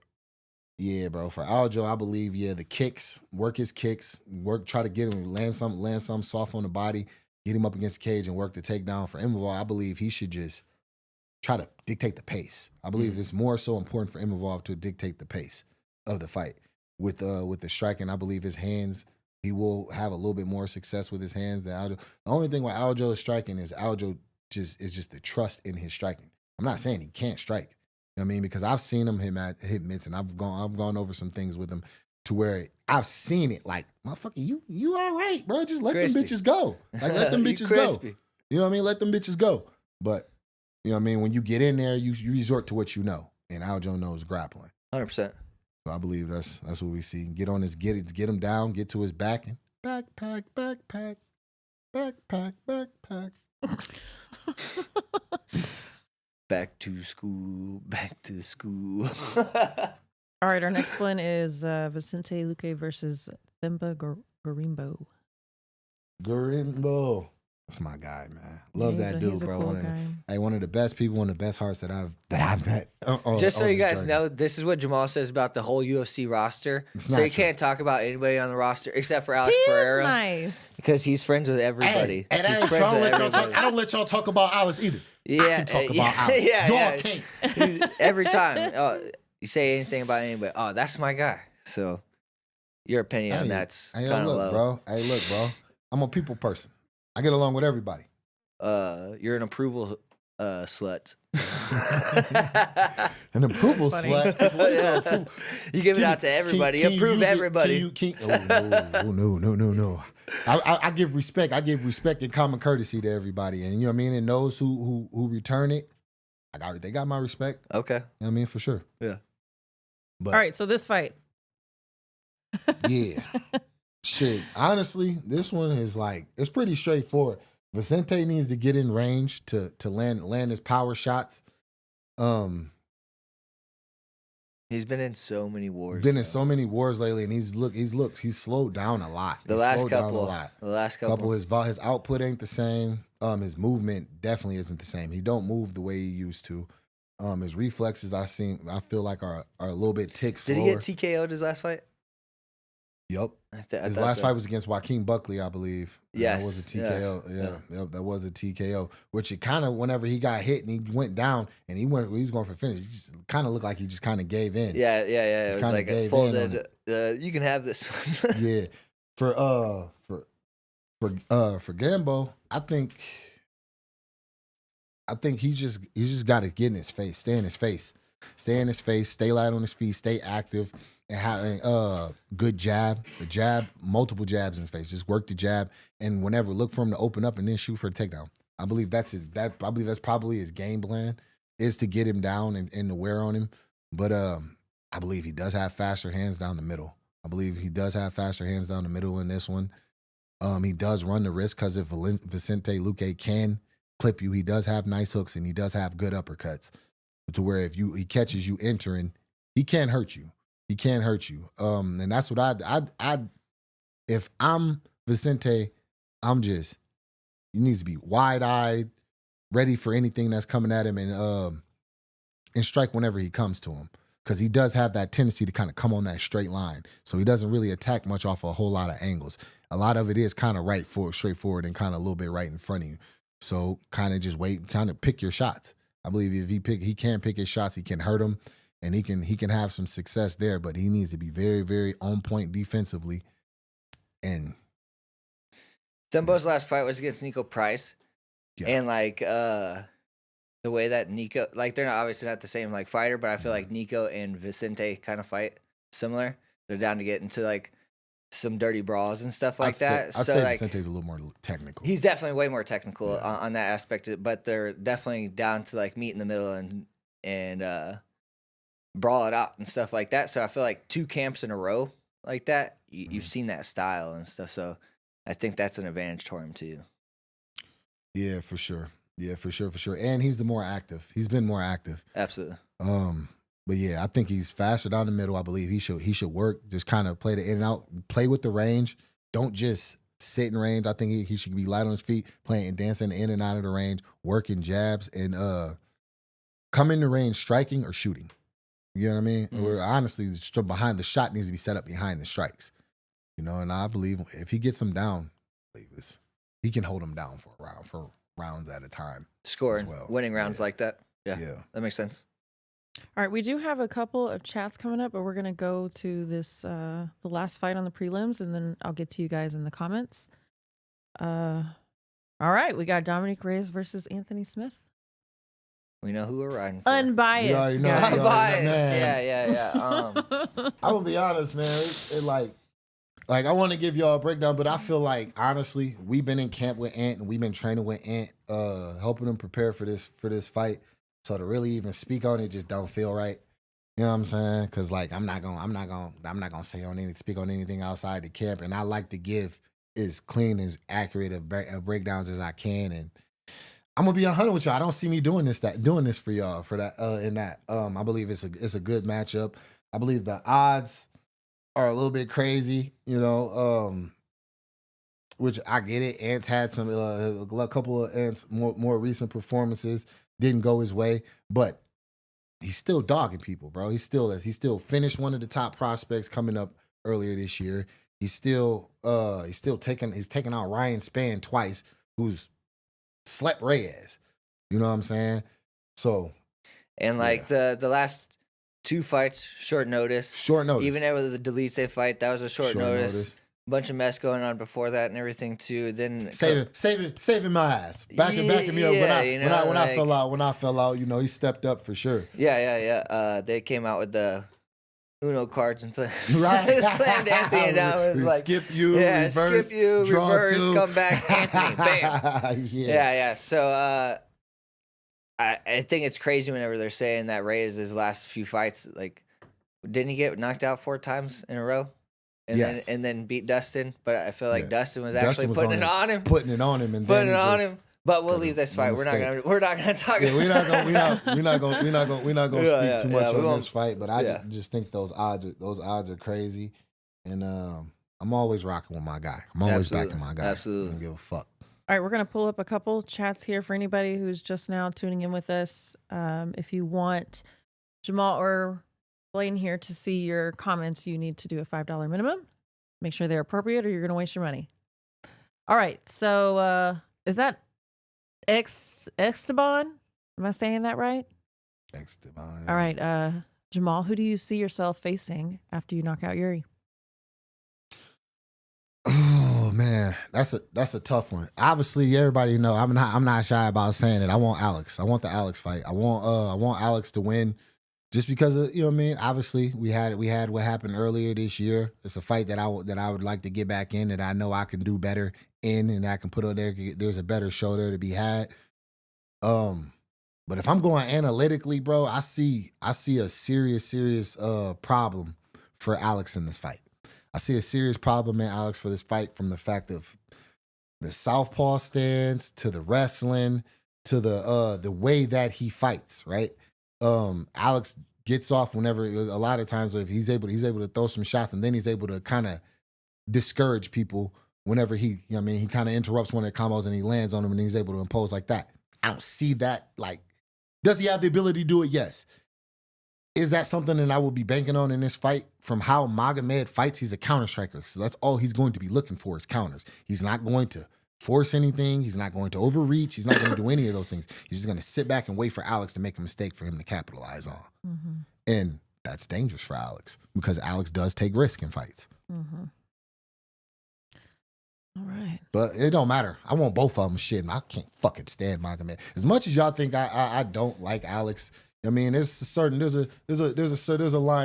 yeah, bro. For Aljo, I believe the kicks, work his kicks, try to get him land some soft on the body, get him up against the cage, and work the takedown. For Imavov, I believe he should just try to dictate the pace. I believe it's more so important for Imavov to dictate the pace of the fight. With the striking, I believe his hands, he will have a little bit more success with his hands than Aljo. The only thing with Aljo is striking is Aljo is just the trust in his striking. I'm not saying he can't strike. You know what I mean? Because I've seen him hit mitts, and I've gone over some things with him to where I've seen it like, motherfucker, you all right, bro. Just let them bitches go. Like, let them bitches go. You know what I mean? Let them bitches go. But, you know what I mean? When you get in there, you resort to what you know. And Aljo knows grappling. 100%. So I believe that's what we see. Get him down, get to his back, and backpack. Back to school. All right, our next one is Vicente Luque versus Themba Garimbo. Garimbo. That's my guy, man. Love that dude, bro. Cool one of the best people, one of the best hearts that I've met. Just so you guys know, this is what Jamal says about the whole UFC roster. So you can't talk about anybody on the roster except for Alex Pereira. Nice. Because he's friends with everybody. And I don't let y'all talk about Alex either. Yeah, I can talk about Alex. Y'all can't. Every time you say anything about anybody, that's my guy. So your opinion on that's kind of low. Bro. Hey, look, bro. I'm a people person. I get along with everybody. You're an approval slut. An approval slut? Yeah. You give it out to everybody. Approve everybody. No. I give respect. I give respect and common courtesy to everybody. And you know what I mean? And those who return it, they got my respect. Okay. You know what I mean? For sure. Yeah. But, all right, so this fight. Yeah. Shit, honestly, this one is it's pretty straightforward. Vicente needs to get in range to land his power shots. He's been in so many wars. In so many wars lately, and he's slowed down a lot. The last couple, his output ain't the same. His movement definitely isn't the same. He don't move the way he used to. His reflexes I feel like are a little bit tick slower. Did he get TKO'd his last fight? Yep. His last fight was against Joaquin Buckley, I believe. Yes. That was a TKO. Yeah. Yep, that was a TKO. Which it kind of, whenever he got hit and he went down and he was going for finish, he just kind of looked like he just kind of gave in. Yeah. It was like a folded, you can have this one. Yeah. For Gambo, I think he just got to get in his face, stay in his face, stay light on his feet, stay active. And having good jab, multiple jabs in his face. Just work the jab, and whenever look for him to open up and then shoot for a takedown. I believe that's probably his game plan is to get him down and to wear on him. But I believe he does have faster hands down the middle. in this one. He does run the risk because if Vicente Luque can clip you, he does have nice hooks and he does have good uppercuts. To where if he catches you entering, he can't hurt you. And that's what I if I'm Vicente, he needs to be wide-eyed, ready for anything that's coming at him and strike whenever he comes to him. Because he does have that tendency to kind of come on that straight line. So he doesn't really attack much off a whole lot of angles. A lot of it is kind of straightforward and kind of a little bit right in front of you. So kind of just wait, kind of pick your shots. I believe if he can pick his shots, he can hurt him. And he can have some success there, but he needs to be very, very on point defensively. And Dumbo's last fight was against Nico Price. Yeah. And the way that Nico, they're obviously not the same fighter, but I feel like Nico and Vicente kind of fight similar. They're down to get into some dirty brawls and stuff like that. I'd say Vicente's a little more technical. He's definitely way more technical on that aspect, but they're definitely down to meet in the middle and brawl it out and stuff like that. So I feel like 2 camps in a row like that, you've seen that style and stuff. So I think that's an advantage for him too. Yeah, for sure. Yeah, for sure. And he's the more active. He's been more active. Absolutely. But yeah, I think he's faster down the middle. I believe he should work, just kind of play the in and out, play with the range. Don't just sit in range. I think he should be light on his feet, playing and dancing in and out of the range, working jabs, and come in the range striking or shooting. You know what I mean? Or honestly, behind the shot needs to be set up behind the strikes. You know, and I believe if he gets him down, he can hold him down for rounds at a time. Scoring, winning rounds like that. Yeah, that makes sense. All right, we do have a couple of chats coming up, but we're going to go to this, the last fight on the prelims, and then I'll get to you guys in the comments. All right, we got Dominic Reyes versus Anthony Smith. We know who we're riding for. Unbiased, guys. Unbiased, yeah. I'm going to be honest, man. It like I want to give y'all a breakdown, but I feel like, honestly, we've been in camp with Ant, and we've been training with Ant, helping him prepare for this fight. So to really even speak on it just don't feel right. You know what I'm saying? Because like I'm not gonna speak on anything outside the camp, and I like to give as clean, as accurate of breakdowns as I can. And I'm gonna be 100 with y'all. I don't see me doing this for y'all for that in that. I believe it's a good matchup. I believe the odds are a little bit crazy, you know. Which I get it. Ant's had some a couple of Ant's more recent performances didn't go his way, but he's still dogging people, bro. He still finished one of the top prospects coming up earlier this year. He's taking out Ryan Spann twice, who's slept Reyes. You know what I'm saying? So, and like the last two fights, short notice. Even with the Delise fight, that was a short notice. Bunch of mess going on before that and everything too. Then saving my ass, backing me up. When I fell out, you know, he stepped up for sure. Yeah. They came out with the Uno cards and slammed Anthony down. It was like skip you, reverse, come back, Anthony, bam. Yeah. So I think it's crazy whenever they're saying that Reyes his last few fights, like, didn't he get knocked out 4 times in a row? And then beat Dustin, but I feel like Dustin was putting it on him. But we'll leave this fight. We're not gonna talk. Yeah, we're not gonna speak too much on this fight. But I just think those odds are crazy, and I'm always rocking with my guy. I'm always backing my guy. Absolutely, I don't give a fuck. All right, we're gonna pull up a couple chats here for anybody who's just now tuning in with us. If you want Jamal or Blaine here to see your comments, you need to do a $5 minimum. Make sure they're appropriate or you're going to waste your money. All right. So is that Esteban? Am I saying that right? Esteban. All right. Jamal, who do you see yourself facing after you knock out Yuri? Oh man, that's a tough one. Obviously, everybody know I'm not shy about saying it. I want Alex. I want the Alex fight. I want Alex to win. Just because of, you know what I mean? Obviously, we had what happened earlier this year. It's a fight that I would like to get back in, that I know I can do better in, and I can put on there. There's a better show there to be had. But if I'm going analytically, bro, I see a serious problem for Alex in this fight. I see a serious problem in Alex for this fight, from the fact of the southpaw stance to the wrestling to the way that he fights, right? Alex gets off whenever, a lot of times, if he's able to throw some shots, and then he's able to kind of discourage people whenever he kind of interrupts one of the combos and he lands on him and he's able to impose like that. I don't see that. Like, does he have the ability to do it? Yes. Is that something that I will be banking on in this fight? From how Magomed fights, he's a counter striker. So that's all he's going to be looking for is counters. He's not going to force anything. He's not going to overreach. He's not going to do any of those things. He's just going to sit back and wait for Alex to make a mistake for him to capitalize on. Mm-hmm. And that's dangerous for Alex, because Alex does take risk in fights. Mm-hmm. All right. But it don't matter. I want both of them. Shit, I can't fucking stand Magomed. As much as y'all think I don't like Alex, I mean, there's a line,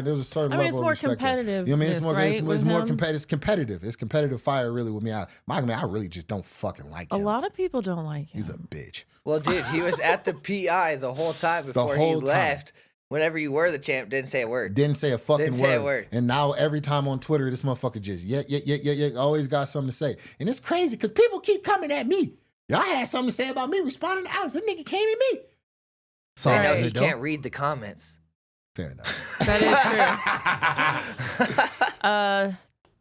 there's a certain level of respect. It's more competitive. You know what I mean? It's more, right? it's more competitive. It's competitive. It's competitive fire, really, with me. Magomed, I really just don't fucking like him. A lot of people don't like him. He's a bitch. Well, dude, he was at the PI the whole time before he left. whenever you were the champ, didn't say a word. Didn't say a fucking Didn't word. say a word. And now every time on Twitter, this motherfucker just always got something to say. And it's crazy because people keep coming at me. Y'all had something to say about me responding to Alex. That nigga came at me. So I know he can't read the comments. Fair enough. That is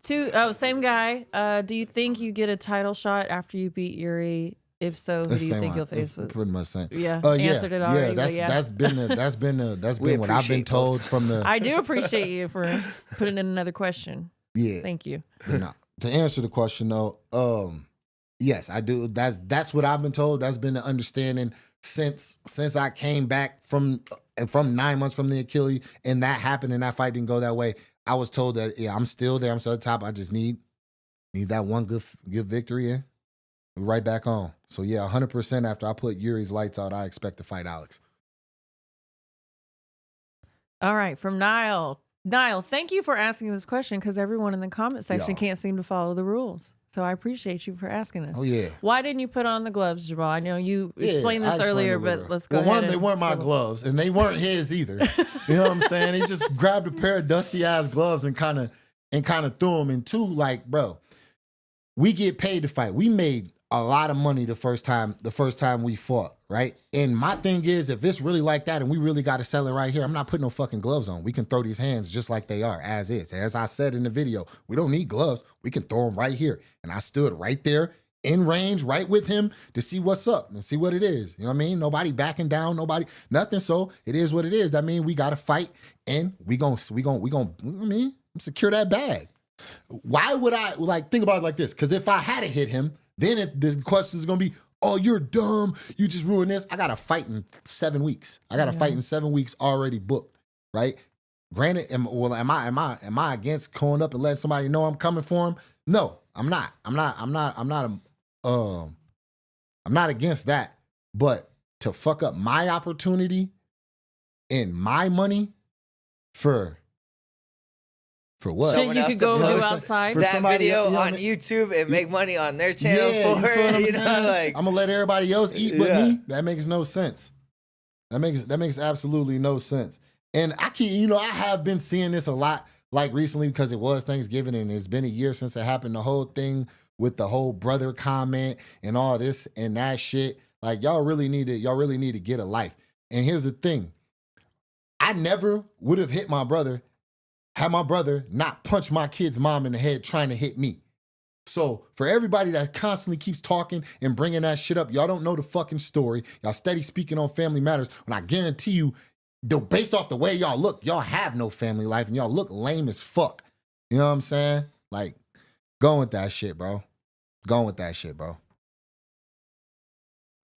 true. Same guy. Do you think you get a title shot after you beat Yuri? If so, who do you think you'll face with? Pretty much same. Yeah, answered it already. That's been what I've been told from the. I do appreciate you for putting in another question. Yeah, thank you. But no, to answer the question though, yes, I do. That's what I've been told. That's been the understanding since I came back from 9 months from the Achilles, and that happened, and that fight didn't go that way. I was told that I'm still there. I'm still at the top. I just need that one good victory in. We're right back on. So yeah, 100% after I put Yuri's lights out, I expect to fight Alex. All right, from Niall. Niall, thank you for asking this question because everyone in the comment section can't seem to follow the rules. So I appreciate you for asking this. Oh yeah. Why didn't you put on the gloves, Jamal? I know you explained this earlier, but let's go ahead. One, they weren't my gloves, and they weren't his either. You know what I'm saying? He just grabbed a pair of dusty ass gloves and kind of threw them. And two, like, bro, we get paid to fight. We made a lot of money the first time we fought, right? And my thing is, if it's really like that and we really got to sell it right here, I'm not putting no fucking gloves on. We can throw these hands just like they are, as is. As I said in the video, we don't need gloves. We can throw them right here. And I stood right there in range, right with him to see what's up and see what it is. You know what I mean? Nobody backing down, nothing. So it is what it is. That means we got to fight and we gonna, secure that bag. Why would I think about it like this? Because if I hadn't hit him, then the question is going to be, oh, you're dumb. You just ruined this. I got to fight in 7 weeks. I got to fight in 7 weeks already booked, right? Granted, am I against going up and letting somebody know I'm coming for him? No, I'm not. I'm not against that. But to fuck up my opportunity and my money for what? So you could go do outside that somebody, video on YouTube and make money on their channel for it. I'm gonna let everybody else eat but me. That makes no sense. That makes absolutely no sense. And I have been seeing this a lot, like recently, because it was Thanksgiving and it's been a year since it happened. The whole thing with the whole brother comment and all this and that shit. Like y'all really need to get a life. And here's the thing: I never would have hit my brother had my brother not punched my kid's mom in the head trying to hit me. So for everybody that constantly keeps talking and bringing that shit up, y'all don't know the fucking story. Y'all steady speaking on family matters. And I guarantee you, based off the way y'all look, y'all have no family life and y'all look lame as fuck. You know what I'm saying? Like, going with that shit, bro.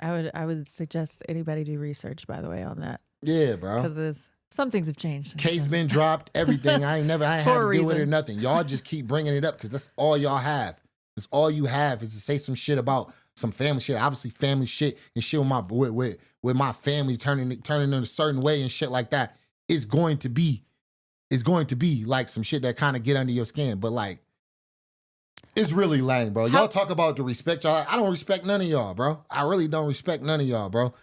I would suggest anybody do research, by the way, on that. Yeah, bro. Because some things have changed. Case been dropped, everything. I ain't had to do with it or nothing. Y'all just keep bringing it up because that's all y'all have. That's all you have is to say some shit about some family shit. Obviously, family shit and shit with my family turning in a certain way and shit like that is going to be like some shit that kind of get under your skin. But like, it's really lame, bro. Y'all talk about the respect y'all. I don't respect none of y'all, bro. I really don't respect none of y'all, bro.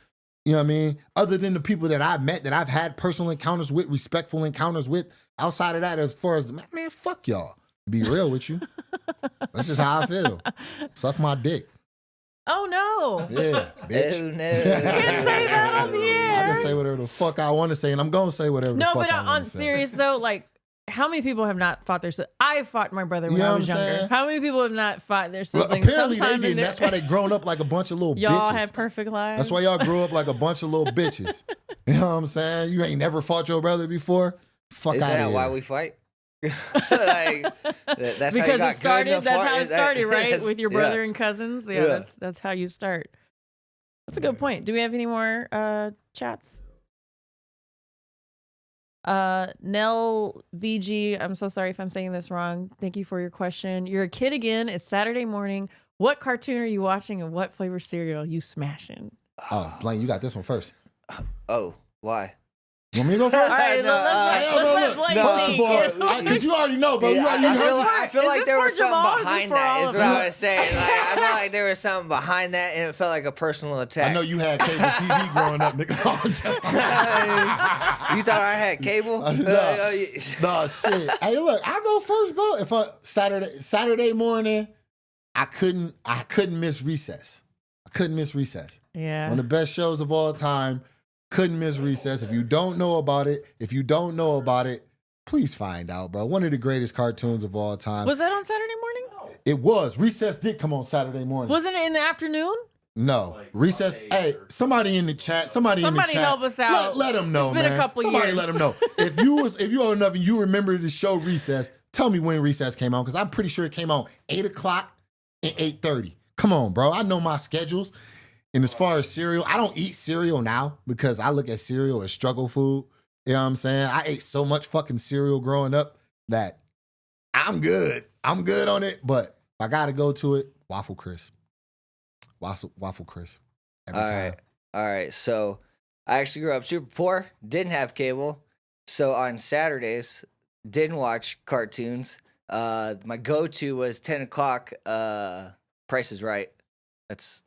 You know what I mean? Other than the people that I've met, that I've had personal encounters with, respectful encounters with, outside of that, as far as, man, fuck y'all. Be real with you. That's just how I feel. Suck my dick. Oh, no. Yeah, bitch. Oh, no. You can't say that on the air. I can say whatever the fuck I want to say, and I'm going to say whatever the fuck I want to say. No, but on serious, though, like, how many people have not fought their siblings? I fought my brother when I was younger. Saying? How many people have not fought their siblings? Well, apparently they didn't. That's why they grown up like a bunch of little bitches. Y'all had perfect lives. That's why y'all grew up like a bunch of little bitches. You know what I'm saying? You ain't never fought your brother before? Fuck out of here. Is that why we fight? That's because how you got it started. That's how it started, right? Yes, With your brother and cousins. Yeah, that's how you start. That's a good point. Do we have any more chats? Nell VG, I'm so sorry if I'm saying this wrong. Thank you for your question. You're a kid again. It's Saturday morning. What cartoon are you watching and what flavor cereal are you smashing? Oh, Blaine, you got this one first. Oh, why? Want me to go first? All right, let's let Blaine First of all, because you already know, bro. Yeah, I I feel like there was Jamal? something Is this behind for that. all Is of what us? I was saying. Like, I feel like there was something behind that, and it felt like a personal attack. know you had cable TV growing up, nigga. You thought I had cable? Nah, shit. Hey, look, I go first, bro. If Saturday morning, I couldn't miss recess. I couldn't miss recess. Yeah. One of the best shows of all time. Couldn't miss recess. If you don't know about it, please find out, bro. One of the greatest cartoons of all time. Was that on Saturday morning? It was. Recess did come on Saturday morning. Wasn't it in the afternoon? No. Recess. Hey, somebody in the chat. Somebody in the chat. help us out. Let them know, It's been man. a couple somebody years. let them know. If you old enough and you remember the show Recess, tell me when Recess came on, because I'm pretty sure it came on 8 o'clock and 8:30. Come on, bro. I know my schedules. And as far as cereal, I don't eat cereal now because I look at cereal as struggle food. You know what I'm saying? I ate so much fucking cereal growing up that I'm good. I'm good on it, but if I got to go to it, Waffle Crisp. Waffle Crisp. Every time. All right. So I actually grew up super poor, didn't have cable. So on Saturdays, didn't watch cartoons. My go-to was 10 o'clock, Price is Right. That's...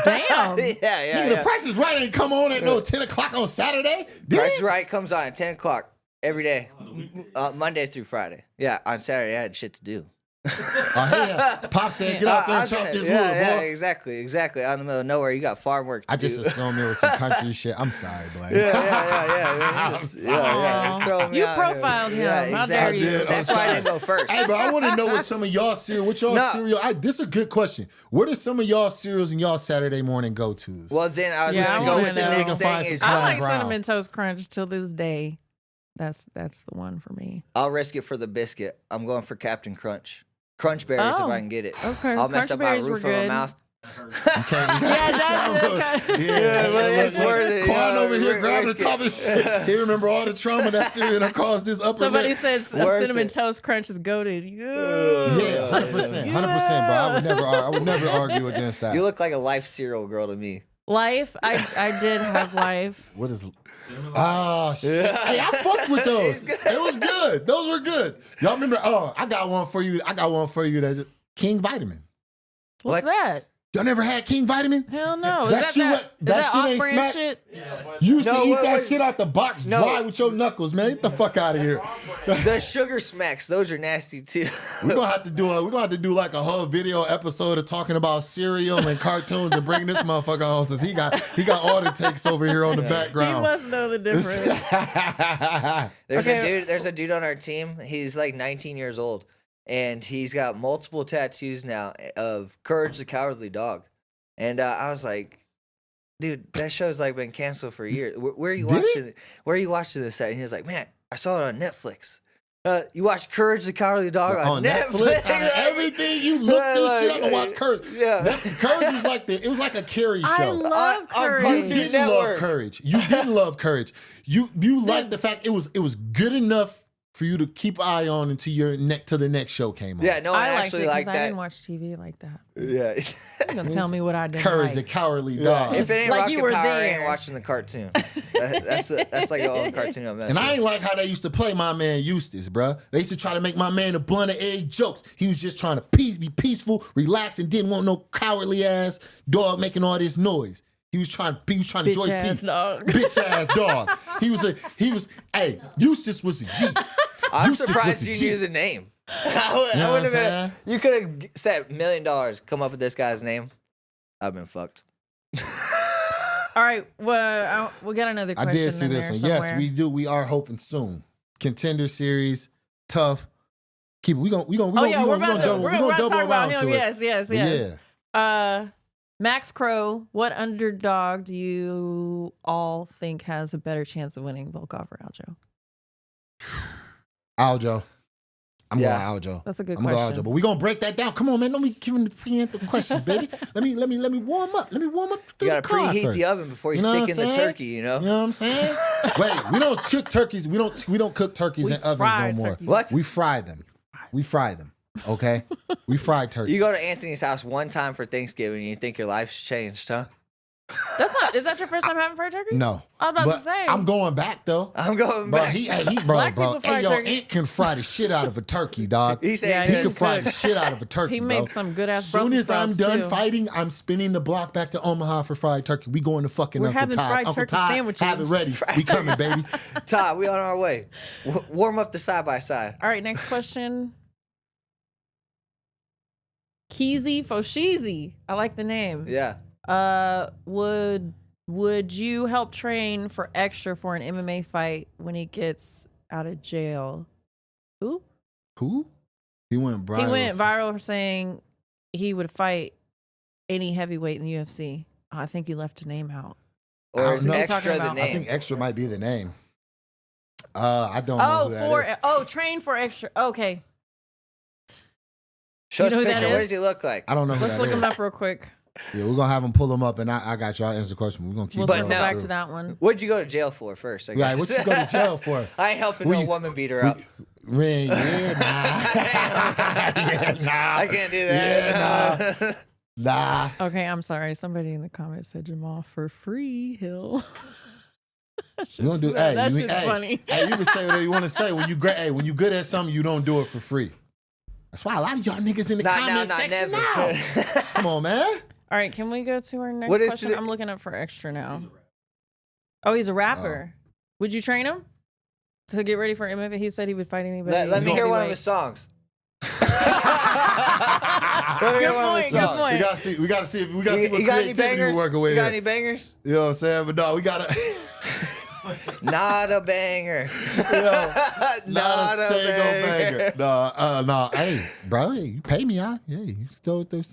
Damn. yeah. Nigga, the Price is Right ain't come on at no 10 o'clock on Saturday. Price is Right comes on at 10 o'clock every day, Monday through Friday. Yeah, on Saturday I had shit to do. Pop said, get out there and chop this wood, boy. Exactly. Out in the middle of nowhere, you got farm work to do. I just assumed it was some country shit. I'm sorry, Blaine. Yeah. You profiled him. Yeah, How dare exactly. you? That's why I didn't go first. Hey, bro, I want to know what some of y'all cereal, this is a good question. What are some of y'all cereals and y'all Saturday morning go-tos? Well, then I was Yeah, going I to go wanna with the know. next thing is I like Brown. Cinnamon Toast Crunch till this day. That's the one for me. I'll risk it for the biscuit. I'm going for Captain Crunch. Crunch berries if I can get it. Okay. I'll mess Crunch up my berries roof were of my good. mouth. That's it's worth it. Quan over here Risk grabbing it. the top of shit. He remember all the trauma that cereal that caused this upper Somebody lip. says Worth Cinnamon it. Toast Crunch is goated. Yeah, 100%, 100%, bro. I would never argue against that. You look like a Life cereal girl to me. Life. I did have Life. What is? Oh shit! Hey, I fucked with those. It was good. Those were good. Y'all remember? Oh, I got one for you. That's King Vitamin. What's What? that? Y'all never had King Vitamin? Hell no. That Is shit that, what- is that that shit ain't off-brand smack? shit? You used to No, eat wait, that wait. shit out the box No. dry with your knuckles, man. Get the fuck out of here. The sugar smacks, those are nasty too. We're gonna have to do like a whole video episode of talking about cereal and cartoons and bring this motherfucker on since he got all the takes over here on the You background. must know the difference. There's a dude on our team. He's like 19 years old, and he's got multiple tattoos now of Courage the Cowardly Dog. And I was like, dude, that show's like been canceled for years. Where are you Did watching it? Where are you watching this at? And he was like, man, I saw it on Netflix. You watched Courage the Cowardly Dog on Netflix? Out of everything you look this shit up and watch Courage. Yeah. Courage was like it was like a Carrie show. I love on Courage. You Cartoon didn't Network. love Courage. You didn't love Courage. You liked the fact it was good enough for you to keep an eye on until the next show came on. Yeah, no one I liked actually it liked because I that. didn't watch TV like that. Yeah. You're gonna tell me what I didn't Courage like. the Cowardly Dog. If it ain't Like Rocket you were Power, I there. ain't watching the cartoon. That's like the only cartoon I'm And I ain't like how they used to play my man Eustace, bruh. They used to try to make my man a blunt of egg jokes. He was just trying to be peaceful, relax, and didn't want no cowardly ass dog making all this noise. He was trying to enjoy Bitch-ass peace. dog. Bitch ass dog. Hey, Eustace was a G. I'm Eustace surprised was a you G. knew the name. You know what I'm saying? You could have said $1 million, come up with this guy's name. I've been fucked. All right. Well, we got another I question did see in this there one. somewhere. Yes, we do. We are hoping soon. Contender series, tough. Keep it. We gonna We're about to double talk about around him. to it. Yes. Yeah. Max Crow, what underdog do you all think has a better chance of winning, Volkov or Aljo? Aljo. I'm Yeah. going Aljo. That's a good I'm going question. Aljo. But we gonna break that down. Come on, man. Don't be giving the preemptive questions, baby. Let me warm up. Let me warm up. You gotta preheat the oven before you You know stick what in I'm the saying? turkey, you know? You know what I'm saying? Wait, we don't cook turkeys. We don't cook turkeys We in ovens fry no more. turkeys. What? We fry them. We fry them. Okay? We fry turkeys. You go to Anthony's house one time for Thanksgiving and you think your life's changed, huh? Is that your first time having fried turkey? No. I was about to say. I'm going back though. I'm going Bro, back. Black bro. people fry Hey, yo, turkeys. Ant can fry the shit out of a turkey, dog. He said he he can fry could. the shit out of a turkey, He bro. made some good ass As soon Brussels as I'm sprouts, done too. fighting, I'm spinning the block back to Omaha for fried turkey. We going to fucking We're Uncle having Todd's. fried Uncle turkey Todd, sandwiches. have it ready. We coming, baby. Todd, we on our way. Warm up the side by side. All right, next question. Keezy Foshizi. I like the name. Yeah. Would you help train for extra for an MMA fight when he gets out of jail? Who? He went viral. He went viral for saying he would fight any heavyweight in the UFC. Oh, I think you left a name out. Or is know. extra the Talking about- name? I think extra might be the name. I don't know who that is. Train for extra. Okay. Show us You a know who that picture. What is? does he look like? I don't know who Let's that look is. him up real quick. Yeah, we're gonna have him pull him up, and I got y'all answer the question. We're gonna keep We'll But circle now- back to that one. What'd you go to jail for first? I Right, guess? what you go to jail for? I ain't helping Will no you- woman beat her up. Man, yeah, nah. I can't do that. Yeah, nah. Okay, I'm sorry. Somebody in the comments said Jamal for free. Hill. You gonna do? Hey, that you, shit's hey, funny. Hey, you can say whatever you want to say. When you great, hey, when you good at something, you don't do it for free. That's why a lot of y'all niggas in the comment section now. Come on, man. All right, can we go to our next What is question? today- I'm looking up for extra now. Oh, he's a rapper. Would you train him to get ready for MMA? He said he would fight anybody. Let me hear one of his songs. Let me hear one of his Good songs. point. We gotta see what creativity we're working with You got here. any bangers? You know what I'm saying? But no, we gotta. Not a banger. Not a single banger. No. Hey, bro, hey, you pay me, huh? Yeah,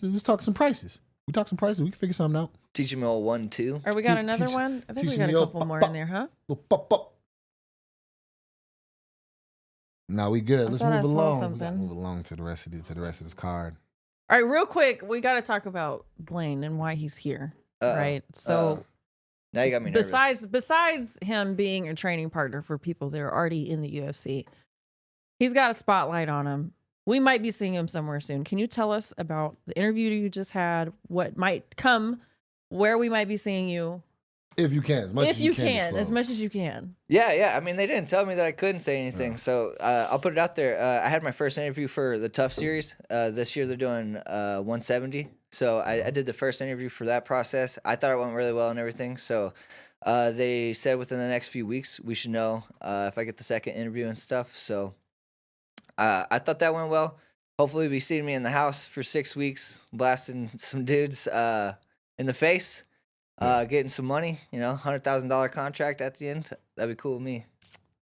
let's talk some prices. We talk some prices. We can figure something out. Teach me all 1, 2. All right, we got another teach- one. I think teach we got a me couple more in there, huh? No, we good. Let's thought I move saw along. We something. gotta move along to the rest of this card. All right, real quick, we got to talk about Blaine and why he's here. Right. So Now you got me nervous. besides him being a training partner for people that are already in the UFC, he's got a spotlight on him. We might be seeing him somewhere soon. Can you tell us about the interview you just had? What might come? Where we might be seeing you? If you can, as much as you can. as much as you can. Yeah. I mean, they didn't tell me that I couldn't say anything, so I'll put it out there. I had my first interview for the Tough series. This year they're doing 170, so I did the first interview for that process. I thought it went really well and everything. So they said within the next few weeks we should know if I get the second interview and stuff. So I thought that went well. Hopefully, you'll be seeing me in the house for 6 weeks, blasting some dudes in the face. Getting some money, $100,000 contract at the end. That'd be cool with me.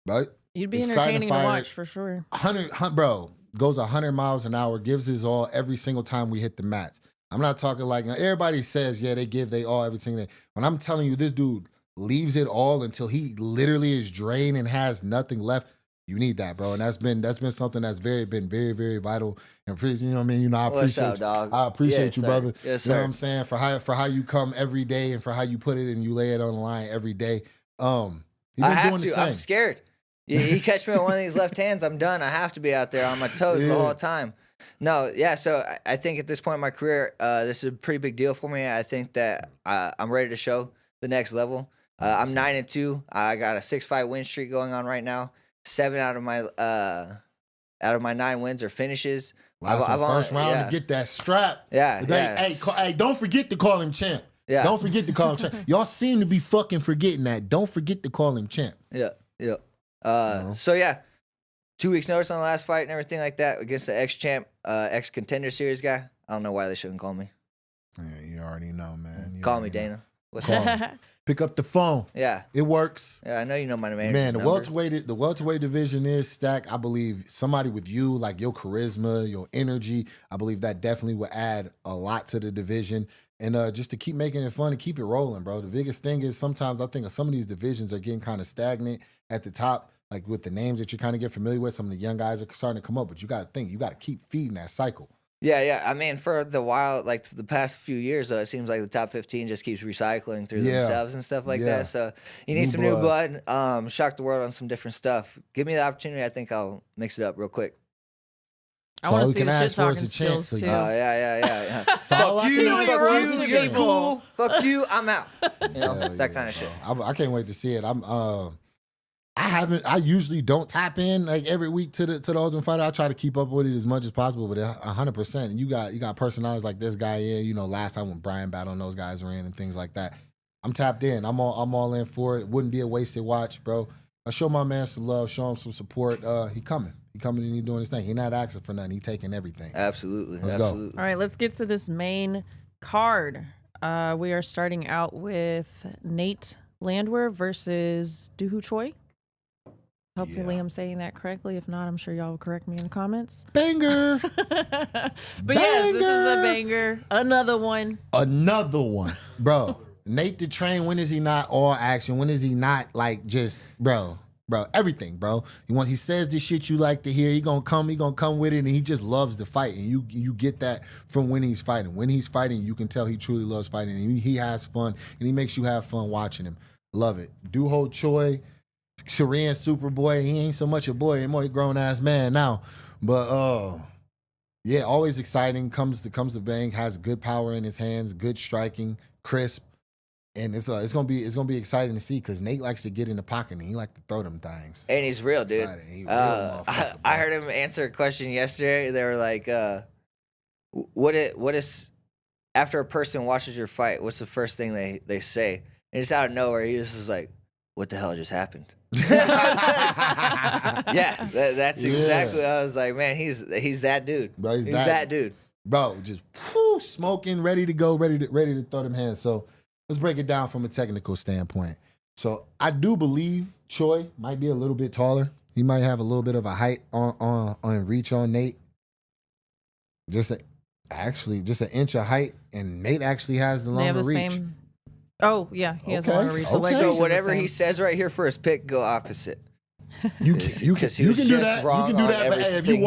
But You'd be excited entertaining to fighter. watch for sure. 100, bro, goes 100 miles an hour, gives his all every single time we hit the mats. I'm not talking like everybody says, yeah, they give they all every single day. When I'm telling you, this dude leaves it all until he literally is drained and has nothing left. You need that, bro, and that's been something that's been very, very vital. And you know what I mean. I What's appreciate up, dog? I appreciate Yes, you, sir. brother. Yes, You know sir. what I'm saying for how you come every day and for how you put it and you lay it on the line every day. He I been have doing his to. I'm thing. scared. You catch me with one of these left hands, I'm done. I have to be out there on my toes the Yeah. whole time. No, yeah. So I think at this point in my career, this is a pretty big deal for me. I think that I'm ready to show the next level. I'm 9-2. I got a 6-fight win streak going on right now. 7 out of my 9 wins are finishes. Last I've first only- round yeah. to get that strap. Yeah, Hey, don't forget to call him champ. Yeah. Don't forget to call him champ. Y'all seem to be fucking forgetting that. Don't forget to call him champ. Yeah. So yeah, 2 weeks notice on the last fight and everything like that against the ex-champ, ex-contender series guy. I don't know why they shouldn't call me. Yeah, you already know, man. You Call me already know. Dana. What's Call up? me. Pick up the phone. Yeah. It works. Yeah, I know you know my name. Man, the welterweight division is stacked. I believe somebody with you, like your charisma, your energy, I believe that definitely would add a lot to the division. And just to keep making it fun and keep it rolling, bro. The biggest thing is sometimes I think some of these divisions are getting kind of stagnant at the top, like with the names that you kind of get familiar with. Some of the young guys are starting to come up, but you got to think, you got to keep feeding that cycle. Yeah. I mean, for the while, like for the past few years, though, it seems like the top 15 just keeps recycling through themselves and stuff like that. So you need some new blood. Shock the world on some different stuff. Give me the opportunity. I think I'll mix it up real quick. I want to see the shit talking chance. skills too. Oh yeah. Fuck you, cool. Fuck you, I'm out. You know, that kind of shit. I can't wait to see it. I usually don't tap in like every week to the Ultimate Fighter. I try to keep up with it as much as possible, but 100%. You got personalities like this guy in. You know, last time when Brian Battle and those guys were in and things like that. I'm tapped in. I'm all in for it. Wouldn't be a wasted watch, bro. I show my man some love, show him some support. He coming and he doing his thing. He not asking for nothing. He taking everything. Absolutely. Let's go. All right, let's get to this main card. We are starting out with Nate Landwehr versus Choi. Hopefully I'm saying that correctly. If not, I'm sure y'all will correct me in the comments. Banger. But yes, this is a banger. Another one, bro. Nate the Train, when is he not all action? When is he not like just, bro, everything, bro. He says the shit you like to hear. He gonna come with it, and he just loves to fight. And you get that from when he's fighting. When he's fighting, you can tell he truly loves fighting. And he has fun, and he makes you have fun watching him. Love it. Choi, Korean Superboy. He ain't so much a boy anymore. He grown ass man now. But yeah, always exciting. Comes to bang. Has good power in his hands. Good striking. Crisp. And it's gonna be exciting to see because Nate likes to get in the pocket and he like to throw them things. And he's real, dude. I heard him answer a question yesterday. They were like, "What is after a person watches your fight? What's the first thing they say?" And just out of nowhere, he just was like, "What the hell just happened?" Yeah, that's exactly what I was like. Man, he's that dude. Bro, he's that dude. Bro, just smoking, ready to go, ready to throw them hands. So. Let's break it down from a technical standpoint. So I do believe Choi might be a little bit taller. He might have a little bit of a height on reach on Nate. Just an inch of height, and Nate actually has the longer reach. Same. Oh yeah, he has a longer reach. Okay. So whatever he says right here for his pick, go opposite. You can do that. You can do that. But hey, if you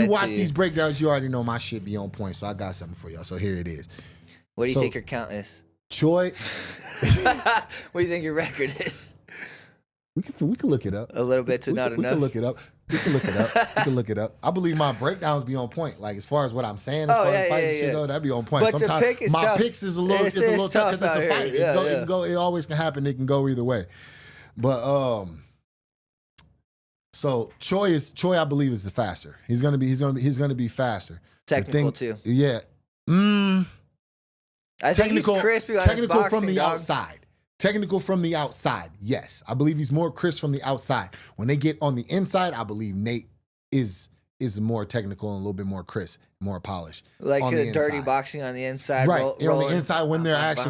watch these breakdowns, you already know my shit be on point. So I got something for y'all. So here it is. What do you think your count is? Choi. What do you think your record is? We can look it up. A little bit not enough. We can look it up. I believe my breakdowns be on point. Like as far as what I'm saying, as far as fighting shit though, that'd be on point. But sometimes my picks is a little tough because it's a fight. It always can happen. It can go either way. But so Choi, I believe, is the faster. He's gonna be faster. Technical too. Yeah. I think he's crispy on his boxing, from the dog. outside. Technical from the outside, yes. I believe he's more crisp from the outside. When they get on the inside, I believe Nate is more technical and a little bit more crisp, more polished. Like dirty boxing on the inside, right? On the inside, when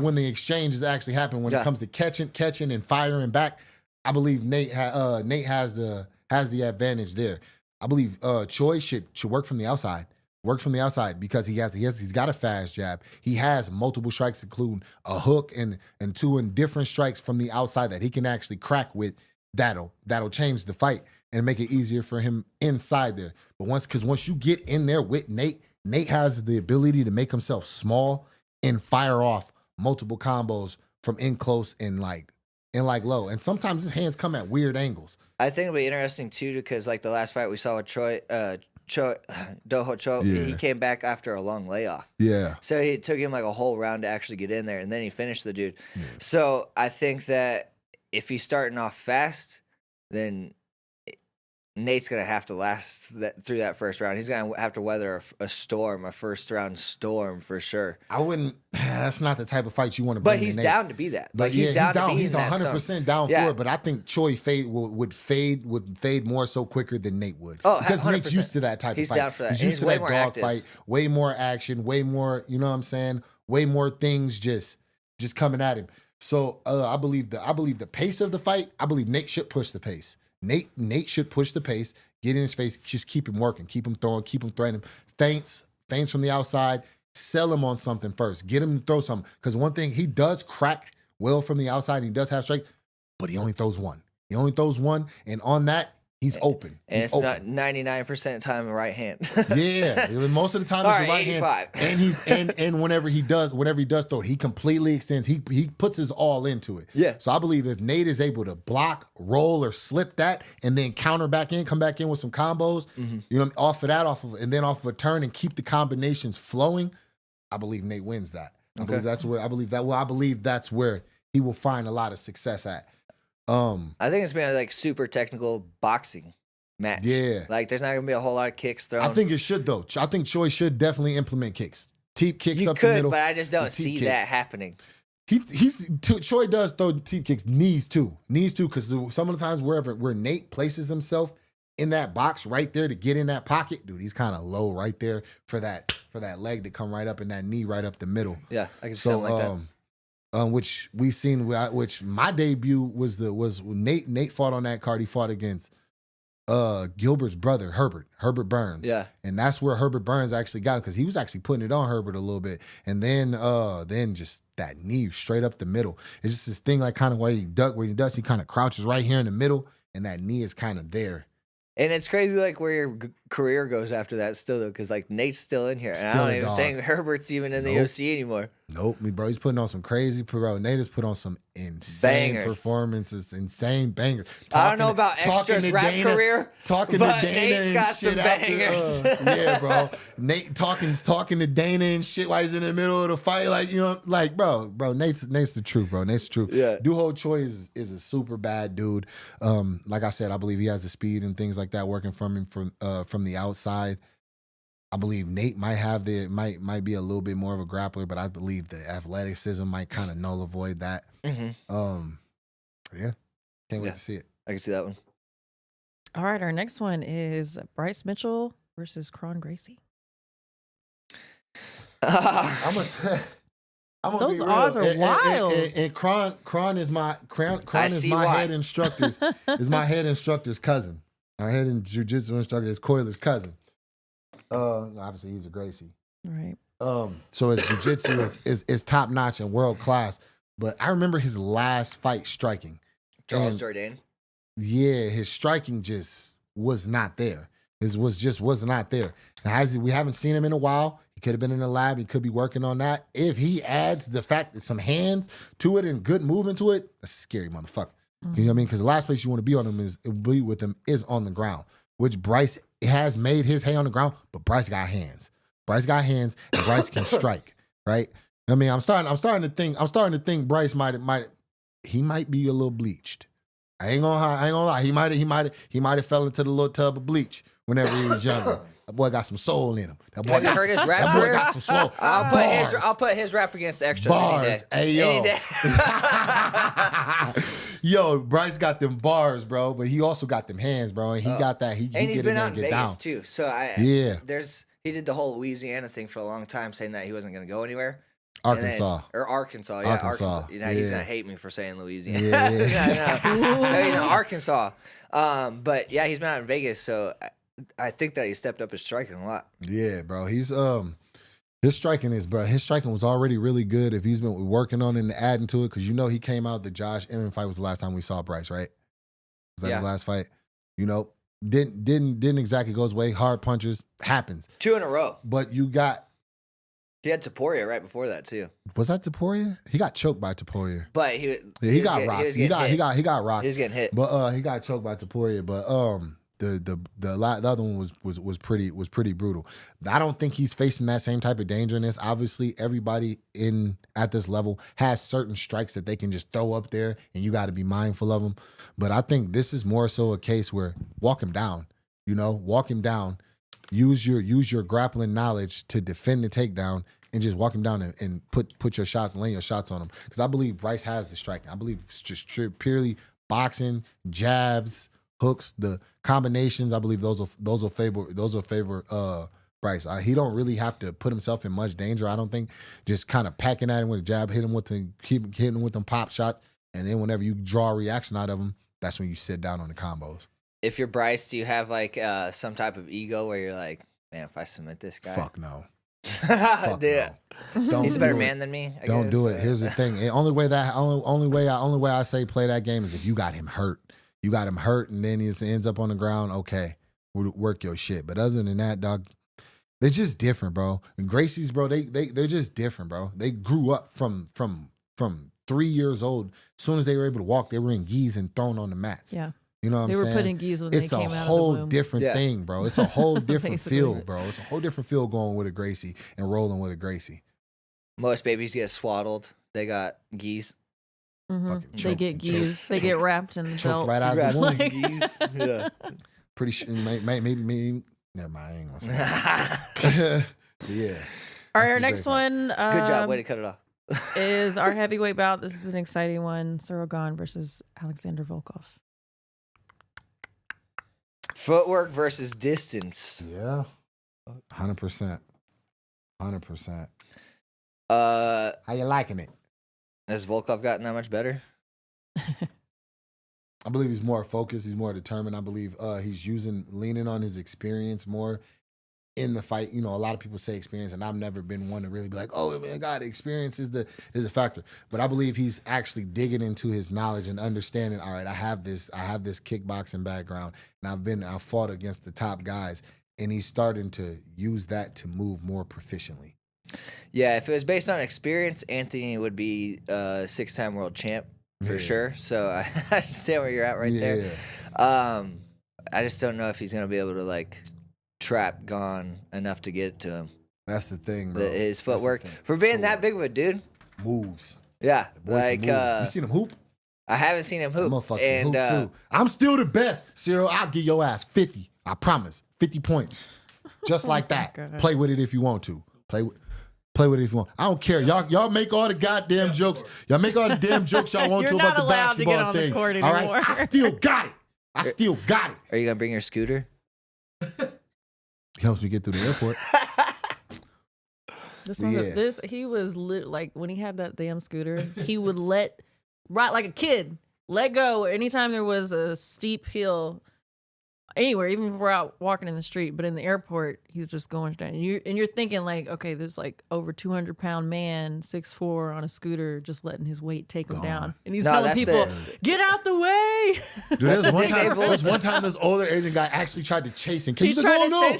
when the exchange is actually happening, when it comes to catching and firing back, I believe Nate has the advantage there. I believe Choi should work from the outside. Work from the outside because he's got a fast jab. He has multiple strikes, including a hook and two different strikes from the outside that he can actually crack with. That'll change the fight and make it easier for him inside there. But once you get in there with Nate has the ability to make himself small and fire off multiple combos from in close and low. And sometimes his hands come at weird angles. I think it'll be interesting too because like the last fight we saw with Choi, he came back after a long layoff. Yeah. So it took him like a whole round to actually get in there, and then he finished the dude. Yeah. So I think that if he's starting off fast, then Nate's going to have to last through that first round. He's going to have to weather a first round storm for sure. I wouldn't. That's not the type of fight you want to bring. But he's down to be that. But he's down. He's 100% down for it. But I think Choi would fade more so quicker than Nate would. Oh, because 100%. Nate's used to that type he's of fight. Down for that. He's used to way that more dog active. fight. Way more action. Way more. You know what I'm saying? Way more things just coming at him. So I believe the pace of the fight. I believe Nate should push the pace. Nate should push the pace. Get in his face, just keep him working, keep him throwing, keep him threatening. Feints from the outside, sell him on something first. Get him to throw something. Because one thing, he does crack well from the outside, and he does have strength, but he only throws one. And on that, He's open. And He's it's not 99% of the time right hand. Yeah, most of the time it's your right 85. hand. And whenever he does throw it, he completely extends. He puts his all into it. Yeah. So I believe if Nate is able to block, roll, or slip that, and then counter back in, come back in with some combos, you know, off of a turn and keep the combinations flowing, I believe Nate wins that. I believe that's where he will find a lot of success at. I think it's been like super technical boxing match. Yeah. Like there's not gonna be a whole lot of kicks thrown. I think it should though. I think Choi should definitely implement kicks. Teep kicks you up could, the middle. but I just don't see that happening. Choi does throw teep kicks, knees too, because some of the times where Nate places himself in that box right there to get in that pocket, dude, he's kind of low right there for that leg to come right up and that knee right up the middle. Yeah, I can see something like that. Which we've seen, which my debut was Nate. Nate fought on that card. He fought against Gilbert's brother, Herbert Burns. Yeah, and that's where Herbert Burns actually got him because he was actually putting it on Herbert a little bit, and then just that knee straight up the middle. It's just this thing like kind of where he does, he kind of crouches right here in the middle, and that knee is kind of there. And it's crazy, like, where your career goes after that still, though, because, like, Nate's still in here. And I don't even think Herbert's even in the UFC anymore. Nope. Bro, he's putting on some crazy, bro. Nate has put on some insane performances, insane bangers. I don't know about Extra's rap career, talking but to Dana Nate's got and some shit bangers. Yeah, bro. Nate talking to Dana and shit while he's in the middle of the fight. Like, you know, like, bro, Nate's the truth, bro. Nate's the truth. Yeah. Duho Choi is a super bad dude. Like I said, I believe he has the speed and things like that working from him from the outside. I believe Nate might be a little bit more of a grappler, but I believe the athleticism might kind of null avoid that. Yeah. Can't wait to see it. I can see that one. All right, our next one is Bryce Mitchell versus Kron Gracie. Those odds are wild. And Kron is my head instructor's cousin. Our head in jiu-jitsu instructor is Coiler's cousin. Obviously he's a Gracie. Right. So his jiu-jitsu is top notch and world class. But I remember his last fight striking. Charles Jourdain. Yeah, his striking just was not there. Was not there. Now, we haven't seen him in a while. He could have been in the lab. He could be working on that. If he adds the fact that some hands to it and good movement to it, that's a scary motherfucker. You know what I mean? Because the last place you want to be is on the ground, which Bryce has made his hay on the ground, but Bryce got hands. Bryce got hands, and Bryce can strike, right? I mean, I'm starting to think Bryce might be a little bleached. I ain't gonna lie. He might have fell into the little tub of bleach whenever he was younger. That boy got some soul in him. That boy got some soul. I'll put his rap against Extras bars. Any day. Hey, yo. Yo, Bryce got them bars, bro, but he also got them hands, bro. And he got that. He's been out in Vegas down. too. So he did the whole Louisiana thing for a long time, saying that he wasn't going to go anywhere. Arkansas. Arkansas. You know, he's gonna hate me for saying Louisiana. Yeah. So he's in Arkansas. But yeah, he's been out in Vegas, so I think that he stepped up his striking a lot. Yeah, bro. He's his striking was already really good if he's been working on it and adding to it, because you know he came out, the Josh Emmett fight was the last time we saw Bryce, right? Was that his last fight? You know, didn't exactly go his way. Hard punches happens. 2 in a row. But you got he had Taporia right before that too. Was that Taporia? He got choked by Taporia. But he got rocked. He got rocked. He was getting hit. But he got choked by Taporia. But the other one was pretty brutal. I don't think he's facing that same type of danger in this. Obviously, everybody at this level has certain strikes that they can just throw up there, and you got to be mindful of them. But I think this is more so a case where walk him down. You know, walk him down. Use your grappling knowledge to defend the takedown, and just walk him down and put your shots and lay your shots on him. Because I believe Bryce has the striking. I believe it's just purely boxing, jabs, hooks, the combinations. I believe those will favor Bryce. He don't really have to put himself in much danger, I don't think. Just kind of packing at him with a jab, keep hitting him with them pop shots, and then whenever you draw a reaction out of him, that's when you sit down on the combos. If you're Bryce, do you have like some type of ego where you're like, man, if I submit this guy, fuck no. Fuck no. He's a better man than me. I don't guess. Do it. Here's the thing. The only way I say play that game is if you got him hurt. You got him hurt, and then he ends up on the ground. Okay, work your shit. But other than that, dog, they're just different, bro. And Gracie's, bro, they're just different, bro. They grew up from 3 years old. As soon as they were able to walk, they were in gis and thrown on the mats. Yeah. You know what I'm saying? They were putting gis when they came out of the It's a whole womb. different thing, bro. It's a whole different feel, Basically. bro. It's a whole different feel going with a Gracie and rolling with a Gracie. Most babies get swaddled. They got gis. They get gis. They get wrapped in the belt. Right out of the womb. Gis. Yeah. Pretty sure, maybe. Never mind. I ain't gonna say that. Yeah. All right, our next one. Good job. Way to cut it off. Is our heavyweight bout. This is an exciting one. Cyril Gane versus Alexander Volkov. Footwork versus distance. Yeah. 100%. 100%. How you liking it? Has Volkov gotten that much better? I believe he's more focused. He's more determined. I believe he's leaning on his experience more in the fight. You know, a lot of people say experience, and I've never been one to really be like, oh, man, God, experience is the factor. But I believe he's actually digging into his knowledge and understanding, all right, I have this kickboxing background, and I've fought against the top guys, and he's starting to use that to move more proficiently. Yeah, if it was based on experience, Anthony would be a 6-time world champ for sure. So I understand where you're at there. I just don't know if he's gonna be able to like trap Gane enough to get it to him. That's the thing, bro. His footwork for being that big of a dude moves. Yeah, like you seen him hoop? I haven't seen him hoop. Motherfucking hoop too. I'm still the best, Cyril. I'll give your ass 50. I promise, 50 points, just like that. God. Play with it if you want to. Play with it if you want. I don't care. Y'all make all the goddamn jokes. Y'all make all the damn jokes y'all want to about the basketball thing. All right, I still got it. Are you gonna bring your scooter? He helps me get through the airport. He was like when he had that damn scooter, he would ride like a kid, let go anytime there was a steep hill. Anywhere, even if we're out walking in the street, but in the airport, he's just going down. And you're thinking like, okay, there's like over 200-pound man, 6'4", on a scooter, just letting his weight take him down, and he's telling people, "Get out the way." Dude, there's one time this older Asian guy actually tried to chase him. Can you go on?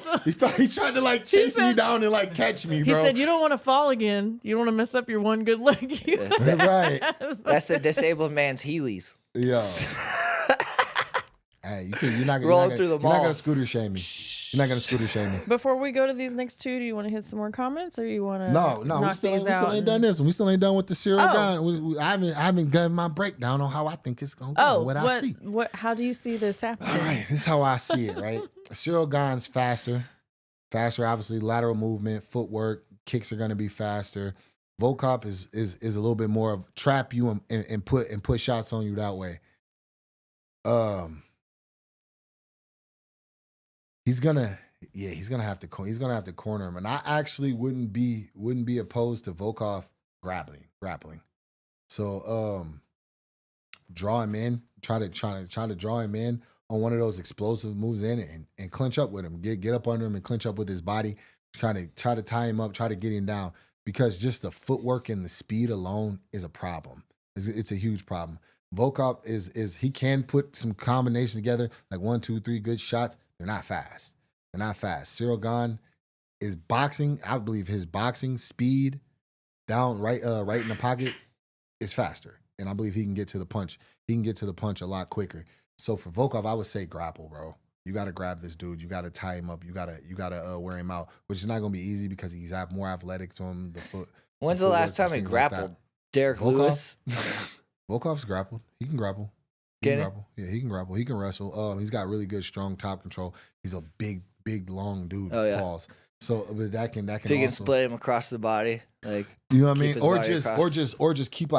He tried to like chase me down and like catch me, bro. He said, "You don't want to fall again. You don't want to mess up your one good leg." Right. That's the disabled man's Heelys. Yeah. Hey, you're not gonna scooter shame me. You're not gonna scooter shame me. Before we go to these next two, do you want to hit some more comments, or you want to? No, we still ain't done this one. We still ain't done with the Cyril Gane. I haven't gotten my breakdown on how I think it's gonna go. What I see. How do you see this happening? All right, this is how I see it. Right, Cyril Gane's faster. Obviously, lateral movement, footwork, kicks are gonna be faster. Volkov is a little bit more of trap you and put shots on you that way. He's gonna have to corner him, and I actually wouldn't be opposed to Volkov grappling. So draw him in, try to draw him in on one of those explosive moves in and clinch up with him, get up under him and clinch up with his body, try to tie him up, try to get him down, because just the footwork and the speed alone is a problem. It's a huge problem. Volkov is he can put some combination together, like 1, 2, 3 good shots. They're not fast. Cyril Gane is boxing. I believe his boxing speed down right in the pocket is faster, and I believe he can get to the punch. He can get to the punch a lot quicker. So for Volkov, I would say grapple, bro. You got to grab this dude. You got to tie him up. You got to wear him out, which is not going to be easy because he's more athletic to him. When's the last time he grappled? Like Derek Lewis. Volkov's grappled. He can grapple. He can grapple. He can wrestle. He's got really good, strong top control. He's a big, long dude. Oh, yeah. Pause. So, but that can. If you can split him across the body, like, you know what I mean, or just keep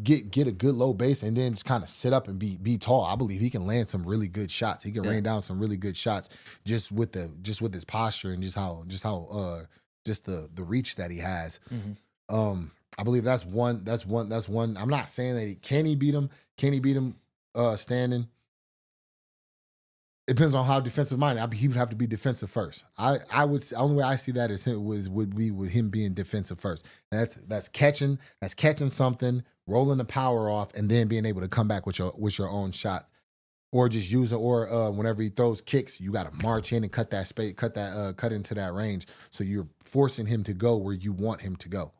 get a good low base and then just kind of sit up and be tall. I believe he can land some really good shots. He can rain down some really good shots just with his posture and just the reach that he has. Mm-hmm. I believe that's one. I'm not saying that can he beat him standing. It depends on how defensive minded. He would have to be defensive first. I would. The only way I see that is would be with him being defensive first. That's catching something, rolling the power off, and then being able to come back with your own shots. or just use it. Or whenever he throws kicks, you got to march in and cut that space, cut into that range. So you're forcing him to go where you want him to go.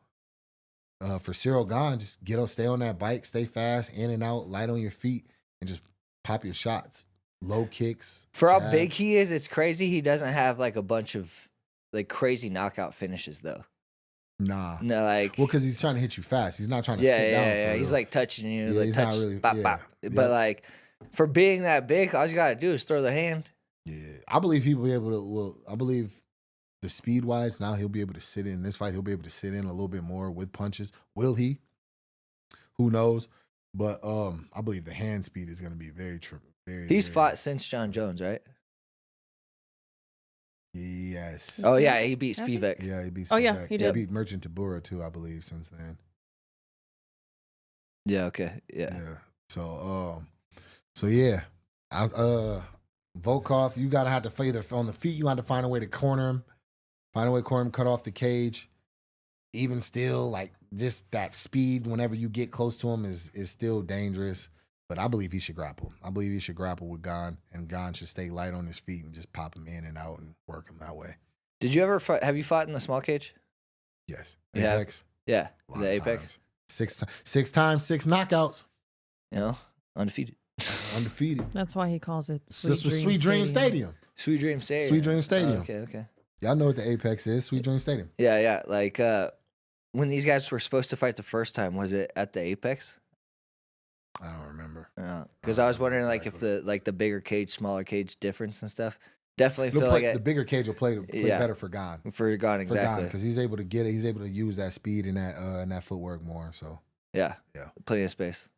For Cyril Gane, just stay on that bike, stay fast, in and out, light on your feet, and just pop your shots. Low kicks. For how big he is, it's crazy. He doesn't have like a bunch of like crazy knockout finishes though. Nah. No, like because he's trying to hit you fast. He's not trying to sit down. Yeah. He's like touching you, like touch, really, bop, bop. But like for being that big, all you gotta do is throw the hand. Yeah, I believe he'll be able to. Well, I believe the speed wise, now he'll be able to sit in this fight. He'll be able to sit in a little bit more with punches. Will he? Who knows? But I believe the hand speed is going to be very. He's fought since John Jones, right? Yes. Oh yeah, he beat Spivak. Yeah, he beat Spivak. Oh yeah, he did. He beat Merchant Tabura too, I believe, since then. Yeah. Okay. Yeah. So yeah, Volkov, you gotta have to either on the feet. You have to find a way to corner him, cut off the cage. Even still, like just that speed, whenever you get close to him, is still dangerous. But I believe he should grapple. I believe he should grapple with Gane, and Gane should stay light on his feet and just pop him in and out and work him that way. Did you ever fight? Have you fought in the small cage? Yes. Apex? Yeah. The Apex? Times. Six times, 6 knockouts. You know, undefeated. Undefeated. That's why he calls it This was Sweet Dream Stadium. Sweet Dream Stadium. Sweet Dream Stadium. Oh, okay. Y'all know what the Apex is, Sweet Dream Stadium. Yeah. Like, when these guys were supposed to fight the first time, was it at the Apex? I don't remember. Because I was wondering, exactly. Like, if the bigger cage, smaller cage difference and stuff. Definitely feel like the bigger cage will play better for Gane. For Gane, exactly. Because he's able to get it. He's able to use that speed and that footwork more. So yeah, plenty of space.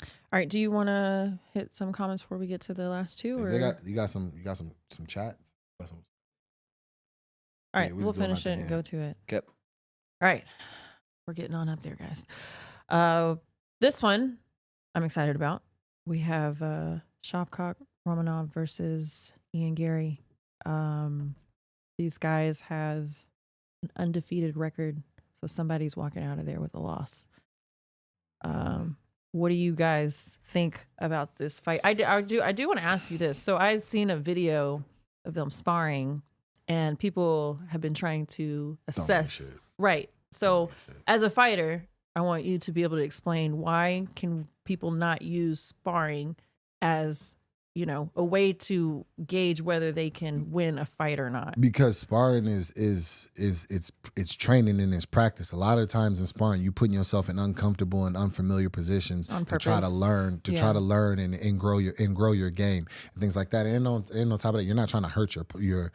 All right. Do you want to hit some comments before we get to the last two? Or you got some chats. All right, we'll finish it and go to it. Okay. All right, we're getting on up there, guys. This one I'm excited about. We have Shavkat Romanov versus Ian Garry. These guys have an undefeated record, so somebody's walking out of there with a loss. What do you guys think about this fight? I do want to ask you this. So I've seen a video of them sparring, and people have been trying to assess. Right. So as a fighter, I want you to be able to explain why can people not use sparring as, you know, a way to gauge whether they can win a fight or not. Because sparring is it's training and it's practice. A lot of times in sparring, you putting yourself in uncomfortable and unfulfiller positions to try to learn, and grow your game and things like that. And on top of that, you're not trying to hurt your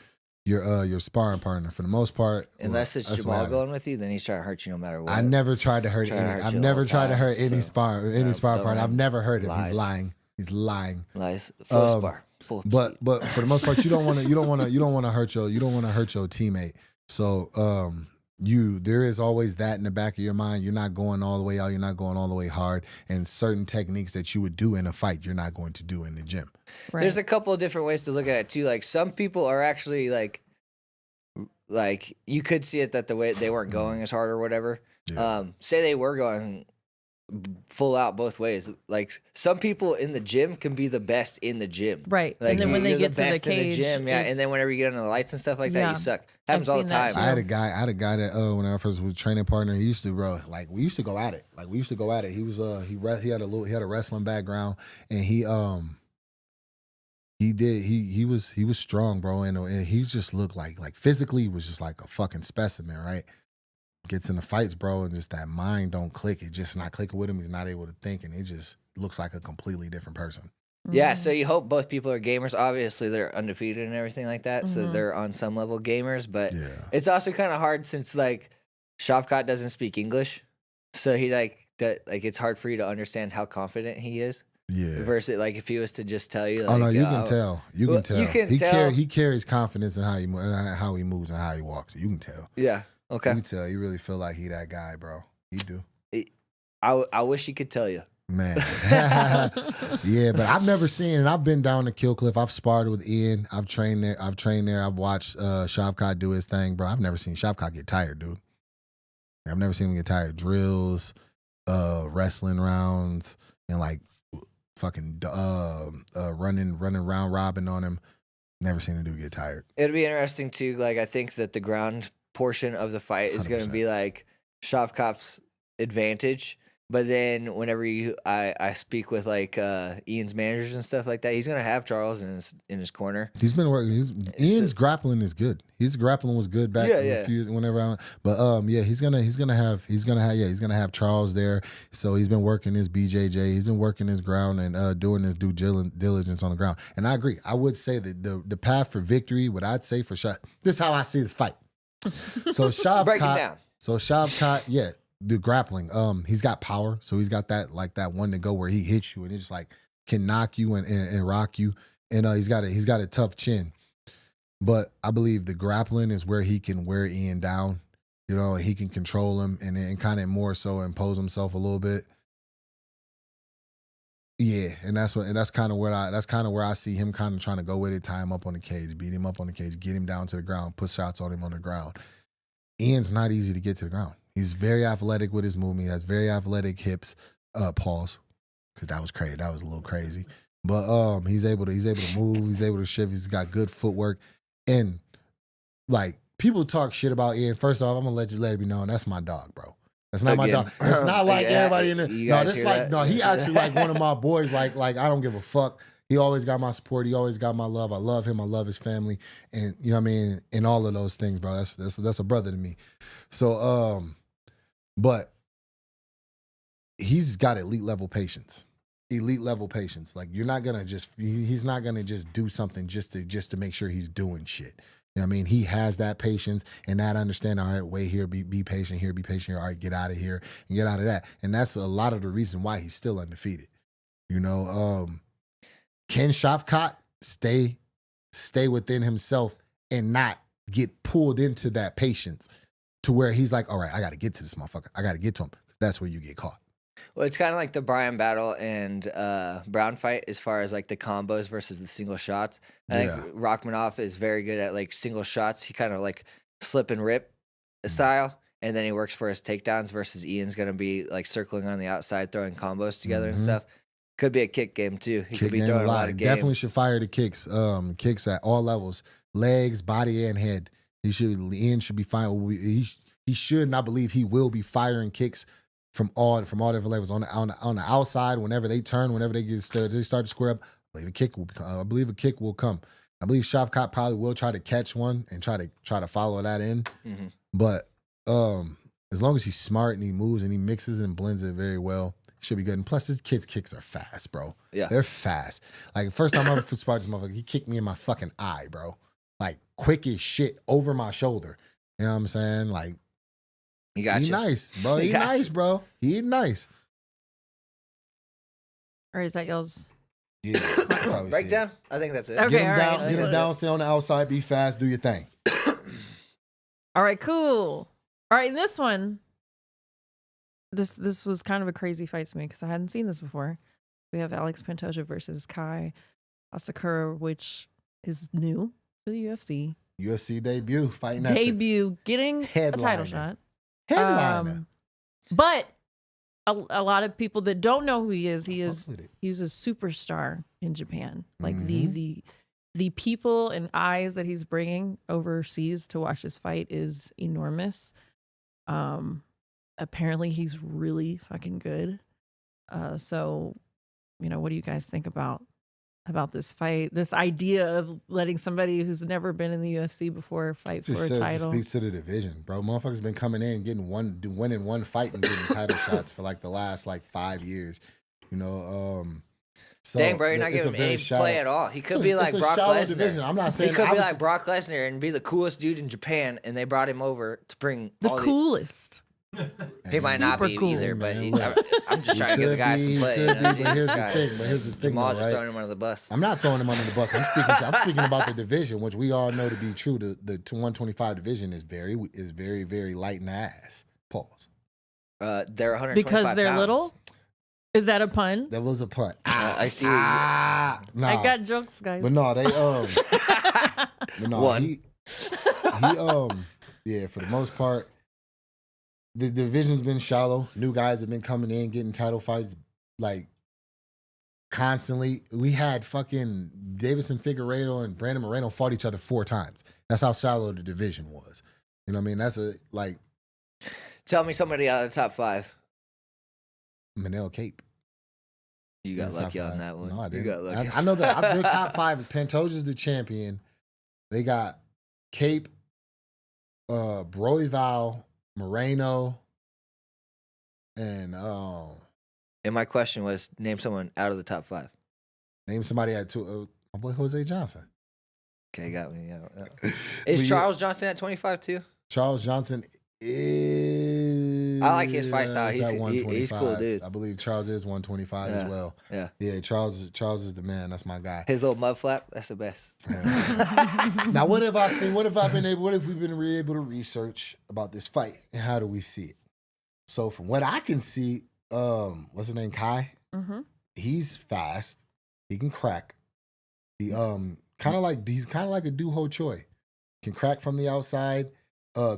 sparring partner for the most part. Unless it's Jamal going with you, then he's trying to hurt you no matter what. I never tried to hurt any. I've never tried to hurt any sparring partner. I've never heard it. He's lying. He's lying. Lies. Full spar. Full but for the most part, you don't want to hurt your teammate. So there is always that in the back of your mind. You're not going all the way out. You're not going all the way hard. And certain techniques that you would do in a fight, you're not going to do in the gym. Right. There's a couple of different ways to look at it too. Like some people are actually like you could see it that the way they weren't going as hard or whatever. Yeah. Say they were going full out both ways. Like some people in the gym can be the best in the gym, right? Like, and then when they get to the cage, in the gym, and then whenever you get under the lights and stuff like that, you suck. Happens all the time. I had a guy that when I first was training partner, he used to we used to go at it. He was he had a wrestling background, and he was strong, bro, and he just looked like physically he was just like a fucking specimen, right? Gets in the fights, bro, and just that mind don't click. It just not clicking with him. He's not able to think, and it just looks like a completely different person. Yeah, so you hope both people are gamers. Obviously, they're undefeated and everything like that, so they're on some level gamers. But it's also kind of hard since like Shavkat doesn't speak English, so he it's hard for you to understand how confident he is. Yeah. Versus like if he was to just tell you. Like, oh no, you can tell. You can tell. You can tell. He carries confidence in how he moves and how he walks. You can tell. Yeah. Okay. You can tell. You really feel like he that guy, bro. He do. I wish he could tell you. Man. Yeah, but I've never seen it. I've been down to Kill Cliff. I've sparred with Ian. I've trained there. I've watched Shavkat do his thing, bro. I've never seen Shavkat get tired, dude. I've never seen him get tired. Drills, wrestling rounds, and like fucking running round robin on him. Never seen a dude get tired. It'll be interesting too. Like, I think that the ground portion of the fight is going to be like Shavkat's advantage. But then whenever I speak with like Ian's managers and stuff like that, he's gonna have Charles in his corner. He's been working. Ian's grappling is good. His grappling was good back whenever. But he's gonna have Charles there. So he's been working his BJJ. He's been working his ground and doing his due diligence on the ground. And I agree. I would say that the path for victory. What I'd say for Shav. This is how I see the fight. So Shavkat. The grappling, he's got power, so he's got that one to go where he hits you and it just like can knock you and rock you, and he's got a tough chin. But I believe the grappling is where he can wear Ian down. You know, he can control him and kind of more so impose himself a little bit. Yeah, and that's kind of where I see him kind of trying to go with it, tie him up on the cage, beat him up on the cage, get him down to the ground, put shots on him on the ground. Ian's not easy to get to the ground. He's very athletic with his movement. He has very athletic hips. Pause, because that was crazy. That was a little crazy. But he's able to move. He's able to shift. He's got good footwork. And like people talk shit about Ian. First off, I'm gonna let it be known that's my dog, bro. That's not my dog. It's not like everybody in there. No, this like he actually like one of my boys. Like I don't give a fuck. He always got my support. He always got my love. I love him. I love his family, and you know what I mean. And all of those things, bro. That's a brother to me. So but he's got elite level patience. Like you're not gonna he's not gonna just do something just to make sure he's doing shit. You know what I mean? He has that patience and that understanding. All right, wait here, be patient here, be patient here. All right, get out of here and get out of that. And that's a lot of the reason why he's still undefeated. You know, can Shavkat stay within himself and not get pulled into that patience to where he's like, all right, I got to get to this motherfucker. I got to get to him. That's where you get caught. Well, it's kind of like the Brian Battle and Brown fight as far as like the combos versus the single shots. I think Rachmaninoff is very good at like single shots. He kind of like slip and rip style. And then he works for his takedowns versus Ian's going to be like circling on the outside, throwing combos together and stuff. Could be a kick game tue. He could be throwing a lot of game. Definitely should fire the kicks. Kicks at all levels, legs, body, and head. Ian should be firing. He should, and I believe he will be firing kicks from all different levels on the outside. Whenever they turn, whenever they start to square up, I believe a kick will come. I believe Shavkat probably will try to catch one and try to follow that in. Mm-hmm. But as long as he's smart and he moves and he mixes and blends it very well, should be good. And plus, his kid's kicks are fast, bro. Yeah. They're fast. Like, first time I ever sparred this motherfucker, he kicked me in my fucking eye, bro. Like, quick as shit over my shoulder. You know what I'm saying? Like, he nice, bro. He nice, bro. He nice. All right, is that y'all's? Yeah. Breakdown? I think that's it. Okay, get him down, stay on the outside, be fast, do your thing. All right, cool. All right, this one. This was kind of a crazy fight to me because I hadn't seen this before. We have Alex Pantoja versus Kai Asakura, which is new to the UFC. UFC debut, fighting getting a title shot. Headliner. But a lot of people that don't know who he is he's a superstar in Japan. Like the people and eyes that he's bringing overseas to watch this fight is enormous. Apparently he's really fucking good. So, you know, what do you guys think about this fight? This idea of letting somebody who's never been in the UFC before fight for a title. Just speaks to the division, bro. Motherfuckers been coming in, winning one fight and getting title shots for like the last 5 years. You know, so dang, bro, you're not giving him any play at all. He could be like Brock Lesnar. I'm not saying he could be like Brock Lesnar and be the coolest dude in Japan, and they brought him over to bring the coolest. He might not be cool, either, but I'm just trying to give the guy some play. But here's the thing. Jamal just throwing him under the bus. I'm not throwing him under the bus. I'm speaking about the division, which we all know to be true. The 125 division is very, very light in the ass. Pause. They're 125 because they're pounds. little. Is that a pun? That was a pun. I see. Nah. I got jokes, guys. But no, he yeah, for the most part. The division's been shallow. New guys have been coming in, getting title fights. Like, constantly. We had fucking Davison Figueiredo and Brandon Moreno fought each other 4 times. That's how shallow the division was. You know what I mean? That's Tell me somebody out of the top 5. Manel Cape. You got lucky on that one. No, I didn't. You got lucky. I know that their top 5 is Pantoja's the champion. They got Cape, Broyval, Moreno, and my question was, name someone out of the top 5. Name somebody at 2. My boy Jose Johnson. Okay, got me. Yeah. Is Charles Johnson at 25 too? Charles Johnson is. I like his fight style. He's cool, dude. I believe Charles is 125 as well. Yeah. Charles is the man. That's my guy. His little mud flap. That's the best. Yeah. Now, what have I seen? What have we been able to research about this fight, and how do we see it? So, from what I can see, what's his name? Kai. Mm-hmm. He's fast. He can crack. He's kind of like a Duho Choi. Can crack from the outside.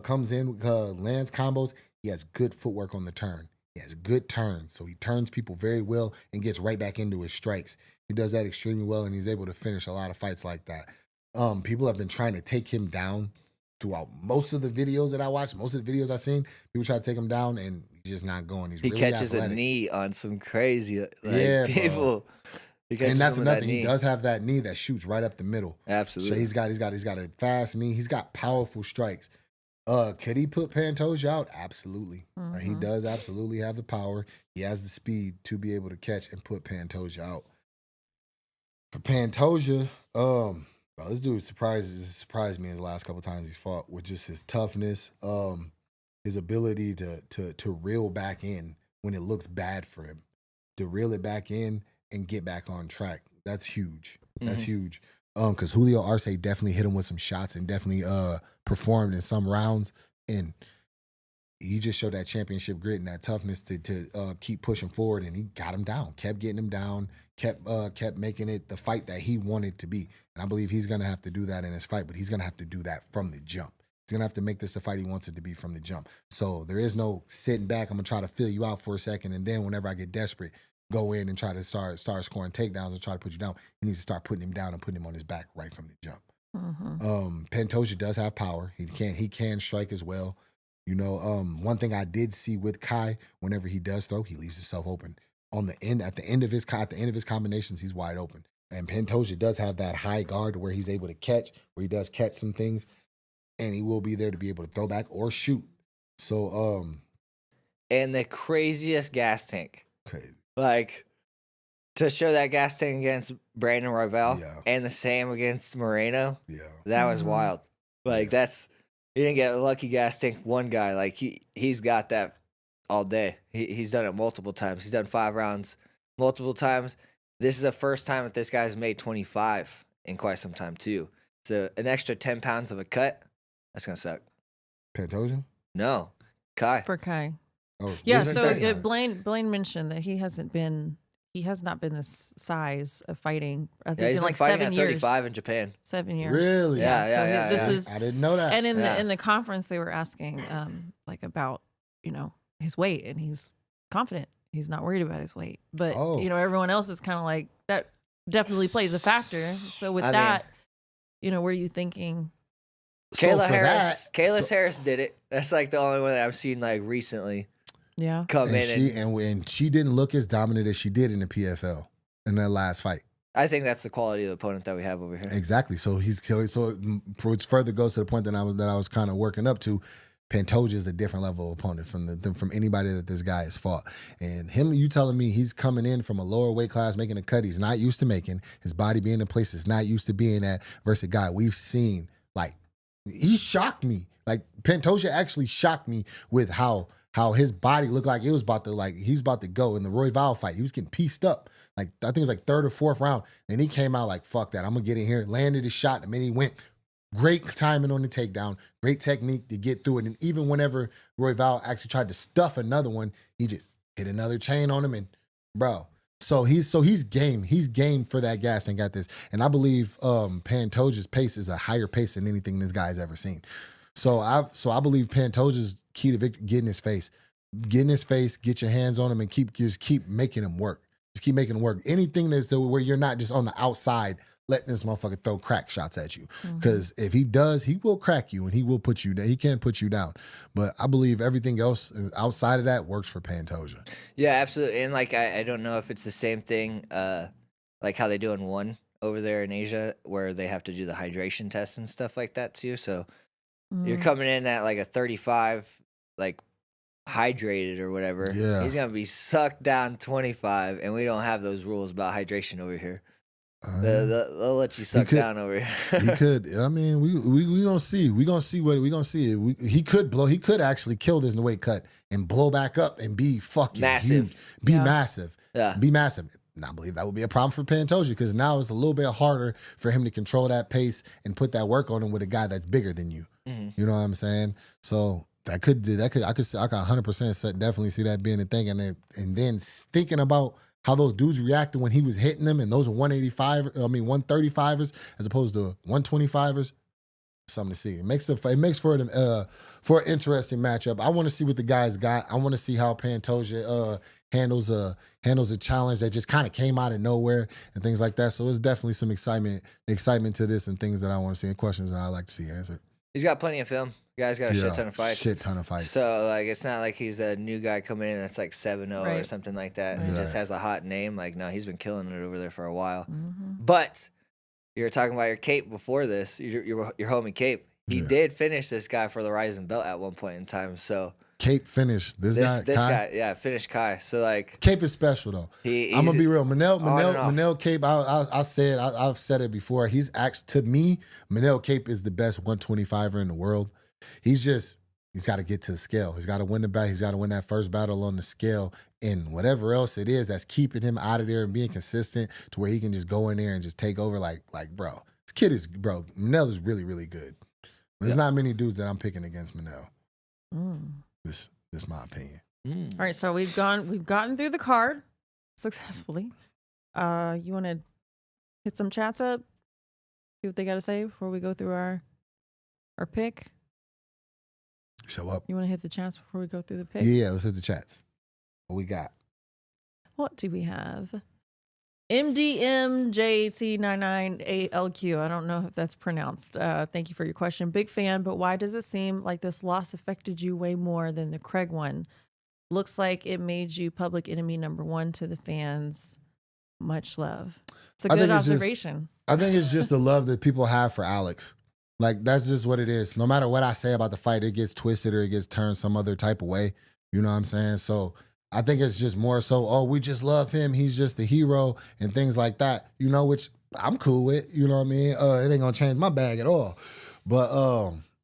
Comes in, lands combos. He has good footwork on the turn. He has good turns, so he turns people very well and gets right back into his strikes. He does that extremely well, and he's able to finish a lot of fights like that. People have been trying to take him down throughout most of the videos that I watched. Most of the videos I've seen, people try to take him down, and he's just not going. He really catches athletic. A knee on some crazy people. And that's another thing. He does have that knee that shoots right up the middle. Absolutely. So he's got a fast knee. He's got powerful strikes. Could he put Pantoja out? Absolutely. Mm-hmm. He does absolutely have the power. He has the speed to be able to catch and put Pantoja out. For Pantoja, this dude surprised me in the last couple times he's fought with just his toughness, his ability to reel back in when it looks bad for him, to reel it back in and get back on track. That's huge. That's huge. Because Julio Arce definitely hit him with some shots and definitely performed in some rounds, and he just showed that championship grit and that toughness to keep pushing forward, and he got him down, kept getting him down, kept making it the fight that he wanted to be. And I believe he's gonna have to do that in his fight, but he's gonna have to do that from the jump. He's gonna have to make this the fight he wants it to be from the jump. So there is no sitting back. I'm gonna try to fill you out for a second, and then whenever I get desperate, go in and try to start scoring takedowns and try to put you down. He needs to start putting him down and putting him on his back right from the jump. Mm-hmm. Pantoja does have power. He can strike as well. You know, one thing I did see with Kai, whenever he does throw, he leaves himself open. At the end of his combinations, he's wide open. And Pantoja does have that high guard where he's able to catch, where he does catch some things, and he will be there to be able to throw back or shoot. So, and the craziest gas tank. Crazy. Like, to show that gas tank against Brandon Royval and the same against Moreno, that was wild. Like, you didn't get a lucky gas tank one guy. Like, he's got that all day. He's done it multiple times. He's done 5 rounds multiple times. This is the first time that this guy's made 25 in quite some time, too. So, an extra 10 pounds of a cut, that's going to suck. Pantoja? No. Kai. For Kai. Oh, yeah, so Blaine mentioned that he has not been this size of fighting. I think he's in been like fighting 7 at years. 35 in Japan. 7 years. Really? Yeah. This is, I didn't know that. And in the conference, they were asking like about his weight, and he's confident. He's not worried about his weight, but everyone else is kind of like that. Definitely plays a factor. So with what are you thinking? Kayla Harris did it. That's like the only one that I've seen like recently. Yeah. Come in and she didn't look as dominant as she did in the PFL in that last fight. I think that's the quality of the opponent that we have over here. Exactly. So it further goes to the point that I was kind of working up to. Pantoja is a different level of opponent from anybody that this guy has fought. And you telling me he's coming in from a lower weight class, making a cut he's not used to making, his body being in a place it's not used to being at, versus a guy we've seen, like, he shocked me. Like, Pantoja actually shocked me with how his body looked like it was about to go in the Royval fight. He was getting pieced up. Like, I think it was like 3rd or 4th round. And he came out like, fuck that. I'm going to get in here, landed his shot. And then he went. Great timing on the takedown. Great technique to get through it. And even whenever Royval actually tried to stuff another one, he just hit another chain on him. And, bro. So he's game. He's game for that gas and got this. And I believe Pantoja's pace is a higher pace than anything this guy's ever seen. So I believe Pantoja's key to victory, get in his face, get your hands on him, and keep making him work. Just keep making it work. Anything that's where you're not just on the outside letting this motherfucker throw crack shots at you. Because if he does, he will crack you and he will put you down. He can't put you down. But I believe everything else outside of that works for Pantoja. Yeah, absolutely. And like I don't know if it's the same thing like how they do in one over there in Asia where they have to do the hydration tests and stuff like that too. So you're coming in at like a 35, like hydrated or whatever. Yeah. He's going to be sucked down 25, and we don't have those rules about hydration over here. They'll let you suck down over here. He could. I mean, we gonna see. We gonna see what we gonna see. He could blow. He could actually kill this in the weight cut and blow back up and be fucking massive. Huge. Be massive. Yeah. Be massive. And I believe that would be a problem for Pantoja because now it's a little bit harder for him to control that pace and put that work on him with a guy that's bigger than you. You know what I'm saying? So I could 100% definitely see that being a thing. And then thinking about how those dudes reacted when he was hitting them, and those are 135ers as opposed to 125ers. Something to see. It makes for an interesting matchup. I want to see what the guys got. I want to see how Pantoja handles a challenge that just kind of came out of nowhere and things like that. So it's definitely some excitement to this and things that I want to see and questions that I like to see answered. He's got plenty of film. The guy's got a shit ton of fights. So like it's not like he's a new guy coming in that's like 7-0 or something like that. And he just has a hot name. Like, no, he's been killing it over there for a while. But you were talking about your Cape before this, your homie Cape. He did finish this guy for the Rising Belt at one point in time. So Cape finished this guy, finished Kai. So like Cape is special though. I'm gonna be real. Manel Cape. I've said it before. He's to me, Manel Cape is the best 125er in the world. He's got to get to the scale. He's got to win the battle. He's got to win that first battle on the scale, and whatever else it is that's keeping him out of there and being consistent to where he can just go in there and just take over. Like bro, this kid is Manel is really really good. There's not many dudes that I'm picking against Manel. This is my opinion. All right, so we've gotten through the card successfully. You want to hit some chats up? See what they got to say before we go through our pick. Show up. You want to hit the chats before we go through the pick? Yeah, let's hit the chats. What we got? What do we have? MDMJT99ALQ. I don't know if that's pronounced. Thank you for your question. Big fan, but why does it seem like this loss affected you way more than the Craig one? Looks like it made you public enemy #1 to the fans. Much love. It's a good observation. I think it's just the love that people have for Alex. Like, that's just what it is. No matter what I say about the fight, it gets twisted or it gets turned some other type of way. You know what I'm saying? So I think it's just more so, we just love him. He's just the hero and things like that, you know, which I'm cool with. You know what I mean? It ain't going to change my bag at all. But,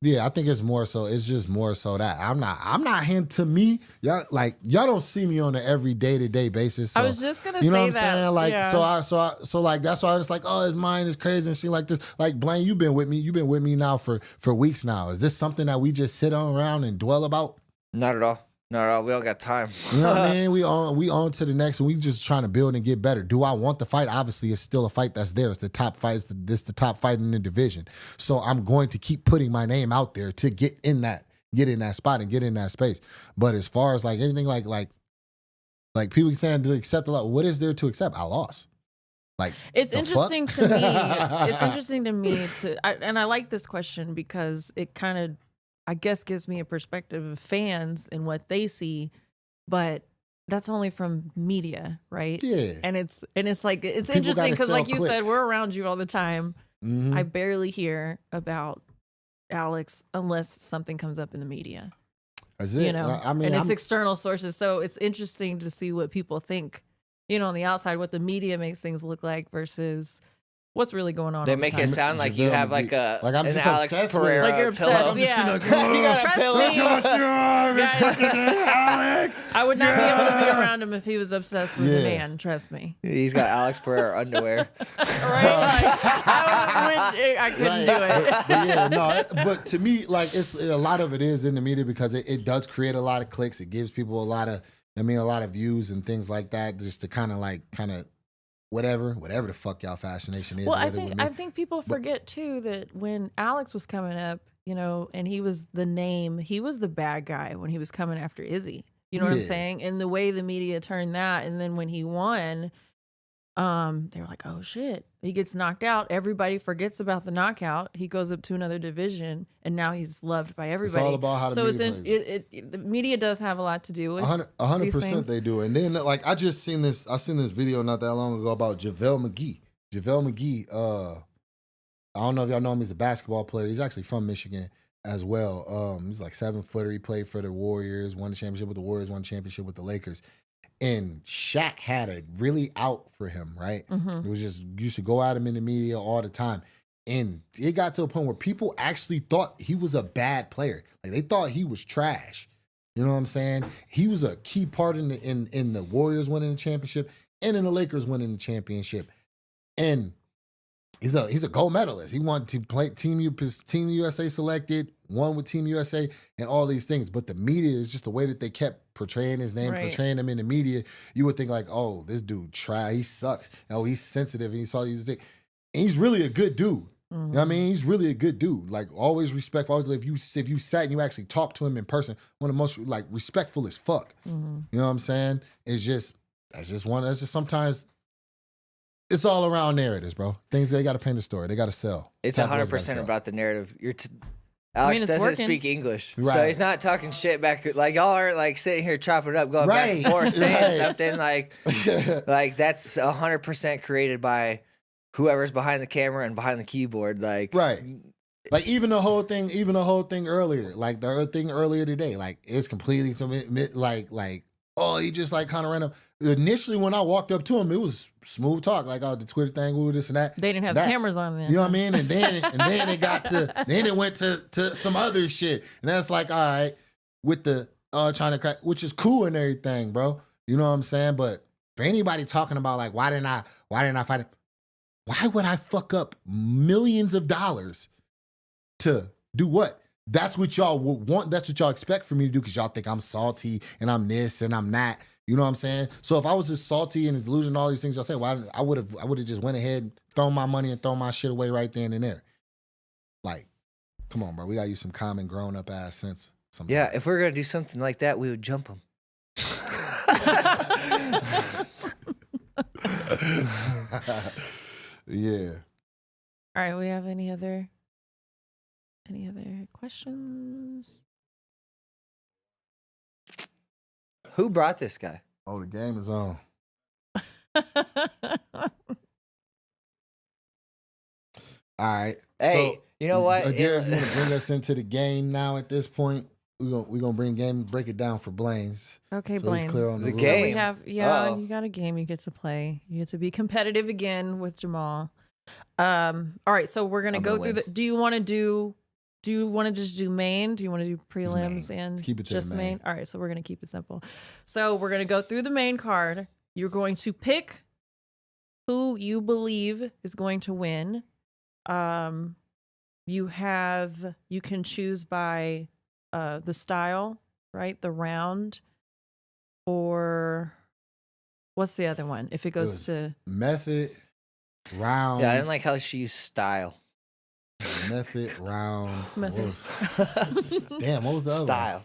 yeah, I think it's more so. It's just more so that I'm not him. To me, y'all don't see me on an every day-to-day basis. So, I was just gonna say that. You know what that. I'm saying? Like, yeah. so like that's why I was like, his mind is crazy and shit like this. Like, Blaine, you've been with me now for weeks now. Is this something that we just sit around and dwell about? Not at all. Not at all. We don't got time. You know what I mean? We on to the next, and we just trying to build and get better. Do I want the fight? Obviously, it's still a fight that's there. It's the top fight. It's the top fight in the division. So I'm going to keep putting my name out there to get in that spot and get in that space. But as far as like anything like people saying to accept a lot, what is there to accept? I lost. Like, it's interesting to me. It's interesting to me and I like this question because it kind of, I guess, gives me a perspective of fans and what they see, but that's only from media, right? Yeah. And it's like, it's people interesting because like you said, we're around you all the time. I barely hear about Alex unless something comes up in the media. That's it. You know, I mean, and it's external sources. So it's interesting to see what people think, you know, on the outside, what the media makes things look like versus what's really going on. They make it sound like you have like an just Alex obsessed Pereira like you're obsessed. pillow. Yeah. You got a pillow. Alex. I would not be able to be around him if he was obsessed with a man. Trust me. He's got Alex Pereira underwear. Right? Like, I couldn't do it. But yeah, no. But to me, like, it's a lot of it is in the media because it does create a lot of clicks. It gives people a lot of views and things like that, just to kind of whatever the fuck y'all fascination is. Well, I think people forget too that when Alex was coming up, you know, and he was the name, he was the bad guy when he was coming after Izzy. You know what I'm saying? And the way the media turned that, and then when he won, they were like, "Oh shit!" He gets knocked out. Everybody forgets about the knockout. He goes up to another division, and now he's loved by everybody. It's all about how the media plays. The media does have a lot to do with 100%. They do. And then like I seen this video not that long ago about JaVale McGee. JaVale McGee. I don't know if y'all know him. He's a basketball player. He's actually from Michigan as well. He's like 7-footer. He played for the Warriors. Won the championship with the Warriors. Won the championship with the Lakers. And Shaq had it really out for him, right? It was just, used to go at him in the media all the time. And it got to a point where people actually thought he was a bad player. Like, they thought he was trash. You know what I'm saying? He was a key part in the Warriors winning the championship and in the Lakers winning the championship. And he's a gold medalist. He wanted to play Team USA selected, won with Team USA, and all these things. But the media is just the way that they kept portraying his name, portraying him in the media. You would think like, oh, this dude he sucks. Oh, he's sensitive, and he saw these things. And he's really a good dude. You know what I mean? He's really a good dude. Like, always respectful. If you sat and you actually talked to him in person, one of the most like respectful as fuck. You know what I'm saying? That's just sometimes it's all around narratives, bro. Things they got to paint a story. They got to sell. It's 100% about the narrative. Alex doesn't speak English, so he's not talking shit back. Like, y'all aren't like sitting here chopping it up, going back and forth, saying something like that's 100% created by whoever's behind the camera and behind the keyboard. Like, like even the whole thing earlier, like the thing earlier today, like it's completely like oh, he just like kind of ran up. Initially, when I walked up to him, it was smooth talk, like, oh, the Twitter thing, this and that. They didn't have cameras on then. You know what I mean? And then it went to some other shit. And that's like, all right, with the trying to crack, which is cool and everything, bro. You know what I'm saying? But for anybody talking about like, why didn't I fight him? Why would I fuck up millions of dollars to do what? That's what y'all want. That's what y'all expect for me to do because y'all think I'm salty and I'm this and I'm that. You know what I'm saying? So if I was as salty and as delusional and all these things y'all say, I would have just went ahead and thrown my money and thrown my shit away right then and there. Like, come on, bro. We gotta use some common grown up ass sense. Yeah, if we're gonna do something like that, we would jump them. Yeah. All right. We have any other questions? Who brought this guy? Oh, the game is on. All right. Hey, so, you know what? Garry, if you want to bring us into the game now at this point, we're gonna break it down for Blaine's. Okay, so Blaine. he's clear on the game. So we have you got a game you get to play. You get to be competitive again with Jamal. All right, so we're gonna go through do you want to just do main? Do you want to do prelims and keep it to just the main? All right, so we're gonna keep it simple. So we're gonna go through the main card. You're going to pick who you believe is going to win. You can choose by the style, right? The round, or what's the other one? If it goes to method, round. Yeah, I didn't like how she used style. Method, round. Method. What was the other style?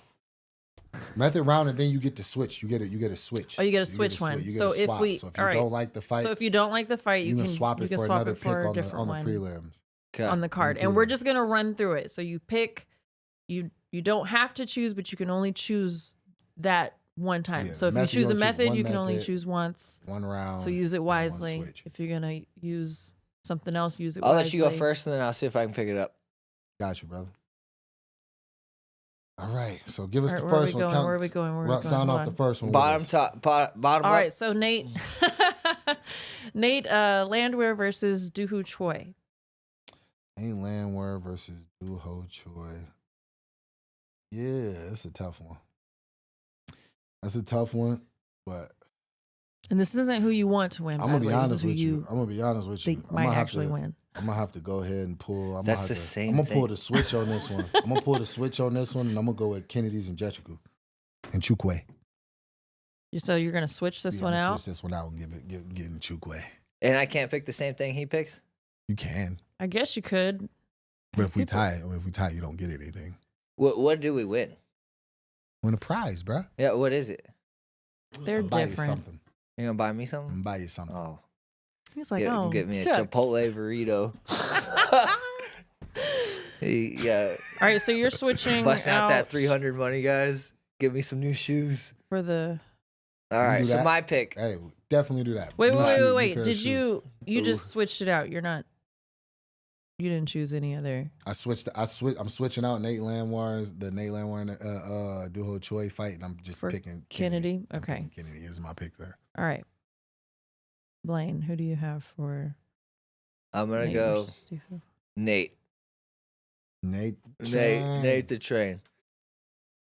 One? Method, round, and then you get to switch. You get a switch. Oh, you get a switch one. So if you don't like the fight, you can swap it for another pick on the prelims. Okay. On the card. And we're just gonna run through it. So you pick. You don't have to choose, but you can only choose that one time. Yeah, so if you choose a method, you can only choose once. One round. So use it wisely. If you're gonna use something else, use it wisely. I'll let you go first, and then I'll see if I can pick it up. Got you, brother. All right. So give us the where first one. one. Where are we going? Sound off the first one. Bottom up. All right. So Nate, Landwehr versus Dooho Choi. Nate Landwehr versus Dooho Choi. Yeah, it's a tough one. That's a tough one, but. And this isn't who you want to win. I'm gonna be honest with you. Think might actually win. I'm gonna have to go ahead and pull. That's the same. I'm gonna pull the switch on this one. I'm gonna pull the switch on this one, and I'm gonna go with Kennedy's and Jechiku and Chukwe. So you're gonna switch this one out. Switch this one out and give him Chukwe. And I can't pick the same thing he picks. You can. I guess you could. But if we tie, you don't get anything. What do we win? Win a prize, bro. Yeah, what is it? They're Buy you different. something. You gonna buy me I'm something? gonna buy you something. Oh, He's like, get me shucks. a Chipotle burrito. Yeah. All right, so you're switching Busting out that out 300 money, guys. Give me some new shoes. for the. All right, do so that? my pick. Hey, definitely do that. Wait, New wait, shoe, wait, new wait. pair of Did shoes. you Ooh. just switched it out? You're not. You didn't choose any other. I'm switching out Nate Landwehr's Duho Choi fight, and I'm just For picking Kennedy? I'm Okay. picking Kennedy. Here's my pick there. All right. Blaine, who do you have for I'm gonna Nate go versus Duho? Nate. Nate Nate the Train.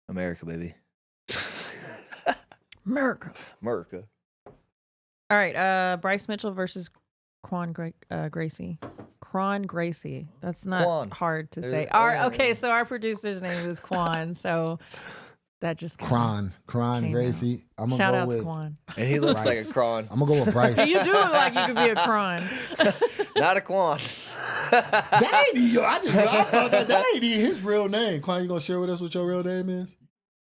America, baby. America. America. All right, Bryce Mitchell versus Gracie. Quan Gracie. That's not Quan. hard to say. Oh. Okay, so our producer's name is Quan, so that just Kron came Gracie. I'm gonna shout go out to with. Quan. And he looks Bryce. like a Kron. I'm gonna go with Bryce. You do look like you could be a Kron. Not a Quan. That ain't I thought that ain't even his real name. Quan, you gonna share with us what your real name is?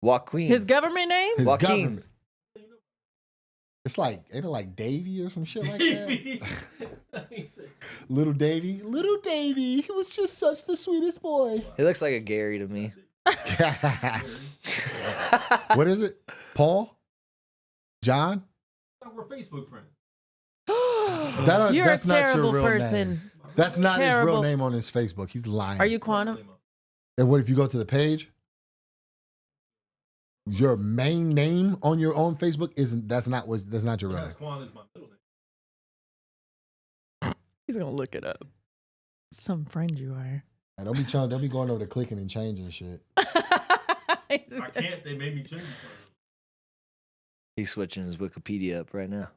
Joaquin. His government name? His Joaquin. government. It's like, ain't it like Davy or some shit like that? Little Davy. He was just such the sweetest boy. He looks like a Garry to me. What is it? Paul? John? We're Facebook friends. You're that's a not your terrible real person. name. That's not his Terrible. real name on his Facebook. He's lying. Are you Quan? And what if you go to the page? Your main name on your own Facebook that's not your real name. Quan is my middle name. He's gonna look it up. Some friend you are. Hey, don't be going over to clicking and changing shit. I can't. They made me change it. He's switching his Wikipedia up right now.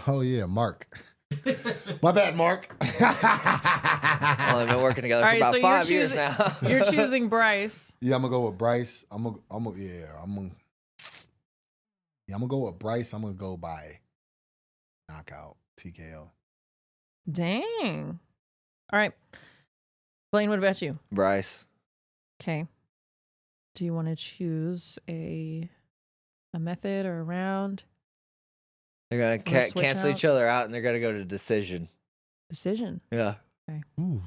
Oh yeah, Mark. My bad, Mark. Well, they've been working together for about 5 years now. You're choosing Bryce. Yeah, I'm gonna go with Bryce. I'm gonna go with Bryce. I'm gonna go by knockout TKO. Dang. All right. Blaine, what about you? Bryce. Okay. Do you want to choose a method or a round? They're going Wanna to switch cancel out? each other out, and they're going to go to decision. Decision. Yeah. Ooh.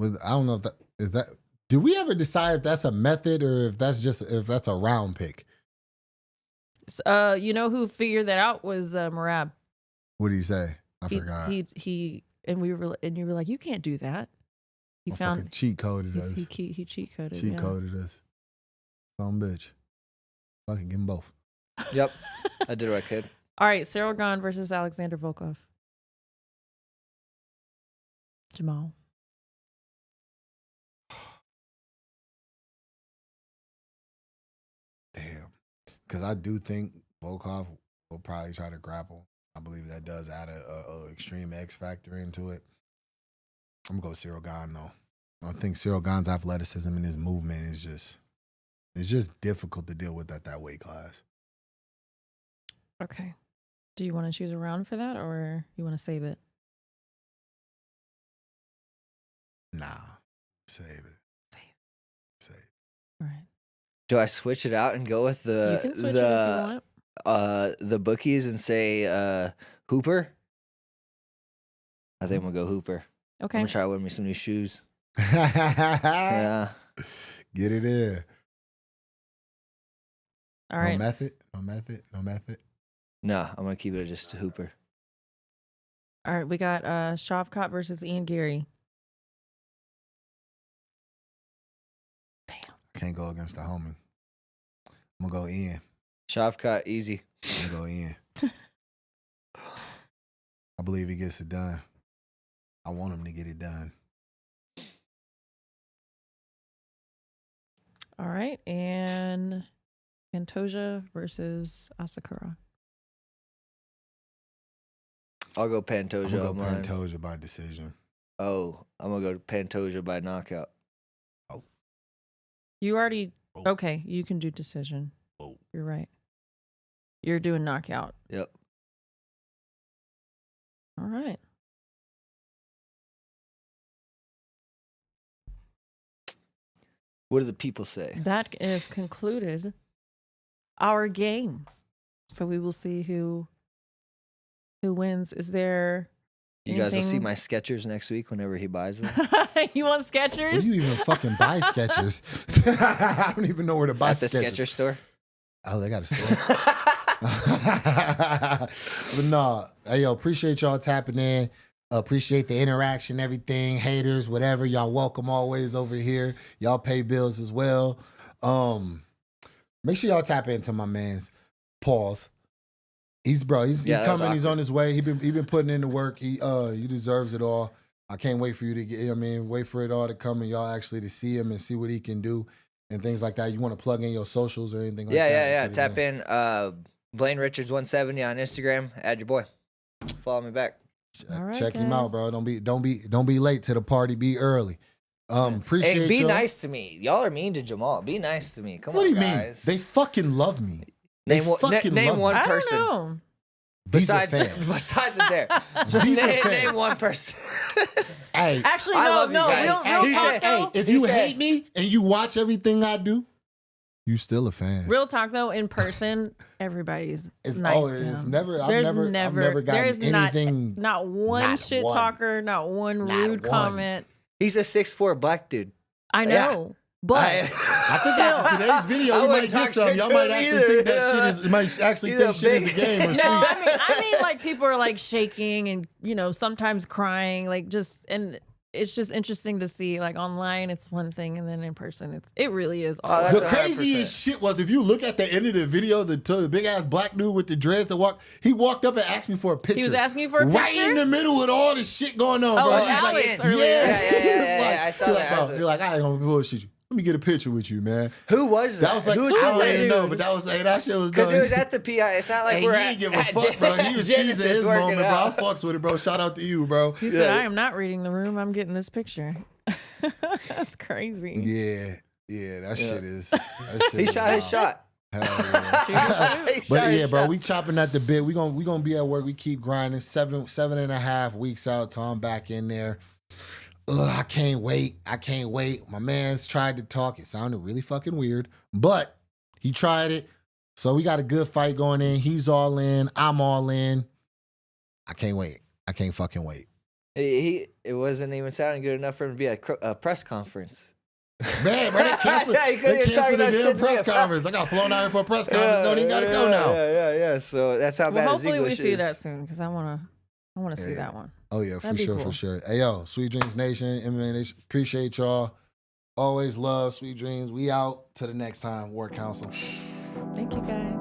I don't know if that is that. Do we ever decide if that's a method or if that's a round pick? You know who figured that out was Marab. What did he say? I forgot. He and you were like, you can't do that. He found cheat coded us. he cheat coded. Cheat coded us. Some bitch. Fucking give them both. Yep. I did what I could. All right, Cyril Gahn versus Alexander Volkov. Jamal. Damn. Because I do think Volkov will probably try to grapple. I believe that does add a extreme X factor into it. I'm going to go Cyril Gahn, though. I think Cyril Gahn's athleticism and his movement is just difficult to deal with at that weight class. Okay. Do you want to choose a round for that or you want to save it? Nah. Save it. Save. All right. Do I switch it out and go with You can switch it if you want. the bookies and say Hooper? I think I'm going to go Hooper. Okay. I'm going to try to win me some new shoes. Yeah. Get it in. All right. No method. No, I'm going to keep it just to Hooper. All right. We got Shavkat versus Ian Garry. Can't go against the homie. I'm going to go in. Shavkat, easy. I'm going to go in. I believe he gets it done. I want him to get it done. All right. And Pantoja versus Asakura. I'll go I'm Pantoja going on to go mine. Pantoja by decision. Oh, I'm going to go Pantoja by knockout. You already. Oh. Okay. You can do decision. Oh. You're right. You're doing knockout. Yep. All right. What do the people say? That is concluded our game. So we will see who wins. Is there You guys will see my Skechers next week whenever he buys them. You want Skechers? Where do you even fucking buy Skechers? I don't even know where to buy At the Skechers. Skechers store. Oh, they got a store. But no, hey, yo, appreciate y'all tapping in. Appreciate the interaction, everything. Haters, whatever. Y'all welcome always over here. Y'all pay bills as well. Make sure y'all tap into my man's Pause. He's coming. He's on his way. He been putting in the work. He deserves it all. I can't wait for you to get. Wait for it all to come and y'all actually to see him and see what he can do and things like that. You want to plug in your socials or anything like that? Yeah. Tap in Blaine Richards 170 on Instagram. Add your boy. Follow me back. All right, Check him guys. out, bro. Don't be late to the party. Be early. Appreciate Hey, be y'all. nice to me. Y'all are mean to Jamal. Be nice to me. Come What on, do you guys. mean? They fucking love me. They Name fucking one love me. person. I don't know. These are Besides fans. Adair. These are fans. Name one person. Hey, Actually, I no, love you no. guys. Real He talk, said, though. if He you said- hate me and you watch everything I do, you still a fan. Real talk, though. In person, everybody's It's nice. always to him. never. I've There's never gotten there's anything. not one not shit one. talker, not one Not rude one. comment. He's a 6'4" black dude. I know, but I think after today's video, I you might wouldn't get talk some. shit Y'all to might him actually either. think that shit is. Might actually He's think a shit is big- a game or no, shit. I mean, like people are like shaking and sometimes crying, and it's just interesting to see. Like online, it's one thing, and then in person, it really is. All that's The 100%. craziest shit was if you look at the end of the video, the big ass black dude with the dreads that he walked up and asked me for a picture. He was asking you for a right picture? in the middle with all this shit going on, Oh, bro. with He's like, Alex yeah. earlier. Yeah, I saw he's that. Like, bro, you're like, I ain't gonna bullshit you. Let me get a picture with you, man. Who was that? That was like, Who I was don't that even dude? know, but that shit was Because done. it was at the PI. It's not like Hey, we're he at, didn't give a at fuck, bro. He was seizing Genesis his working moment, bro. I out. fucks with it, bro. Shout out to you, bro. He said, "I am not reading the room. I'm getting this picture." That's crazy. Yeah, that shit is. That shit He is shot his wild. shot. Hell yeah. He shot But his yeah, bro, shot. we chopping at the bit. We gonna be at work. We keep grinding. 7.5 weeks out till I'm back in there. I can't wait. My man's tried to talk. It sounded really fucking weird, but he tried it. So we got a good fight going in. He's all in. I'm all in. I can't wait. I can't fucking wait. It wasn't even sounding good enough for him to be at a press conference. Man, bro, they canceled, Yeah, he couldn't they even canceled the talk that damn shit to press me. conference. I got flown out here for a press conference. Don't even got to go now. Yeah. So that's how Well, bad his hopefully we English see is. that soon because I wanna see Yeah. that one. Oh, yeah, for That'd be sure, cool. for sure. Hey, yo, Sweet Dreams Nation, MMA Nation, appreciate y'all. Always love Sweet Dreams. We out. Till the next time, War Council. Thank you guys.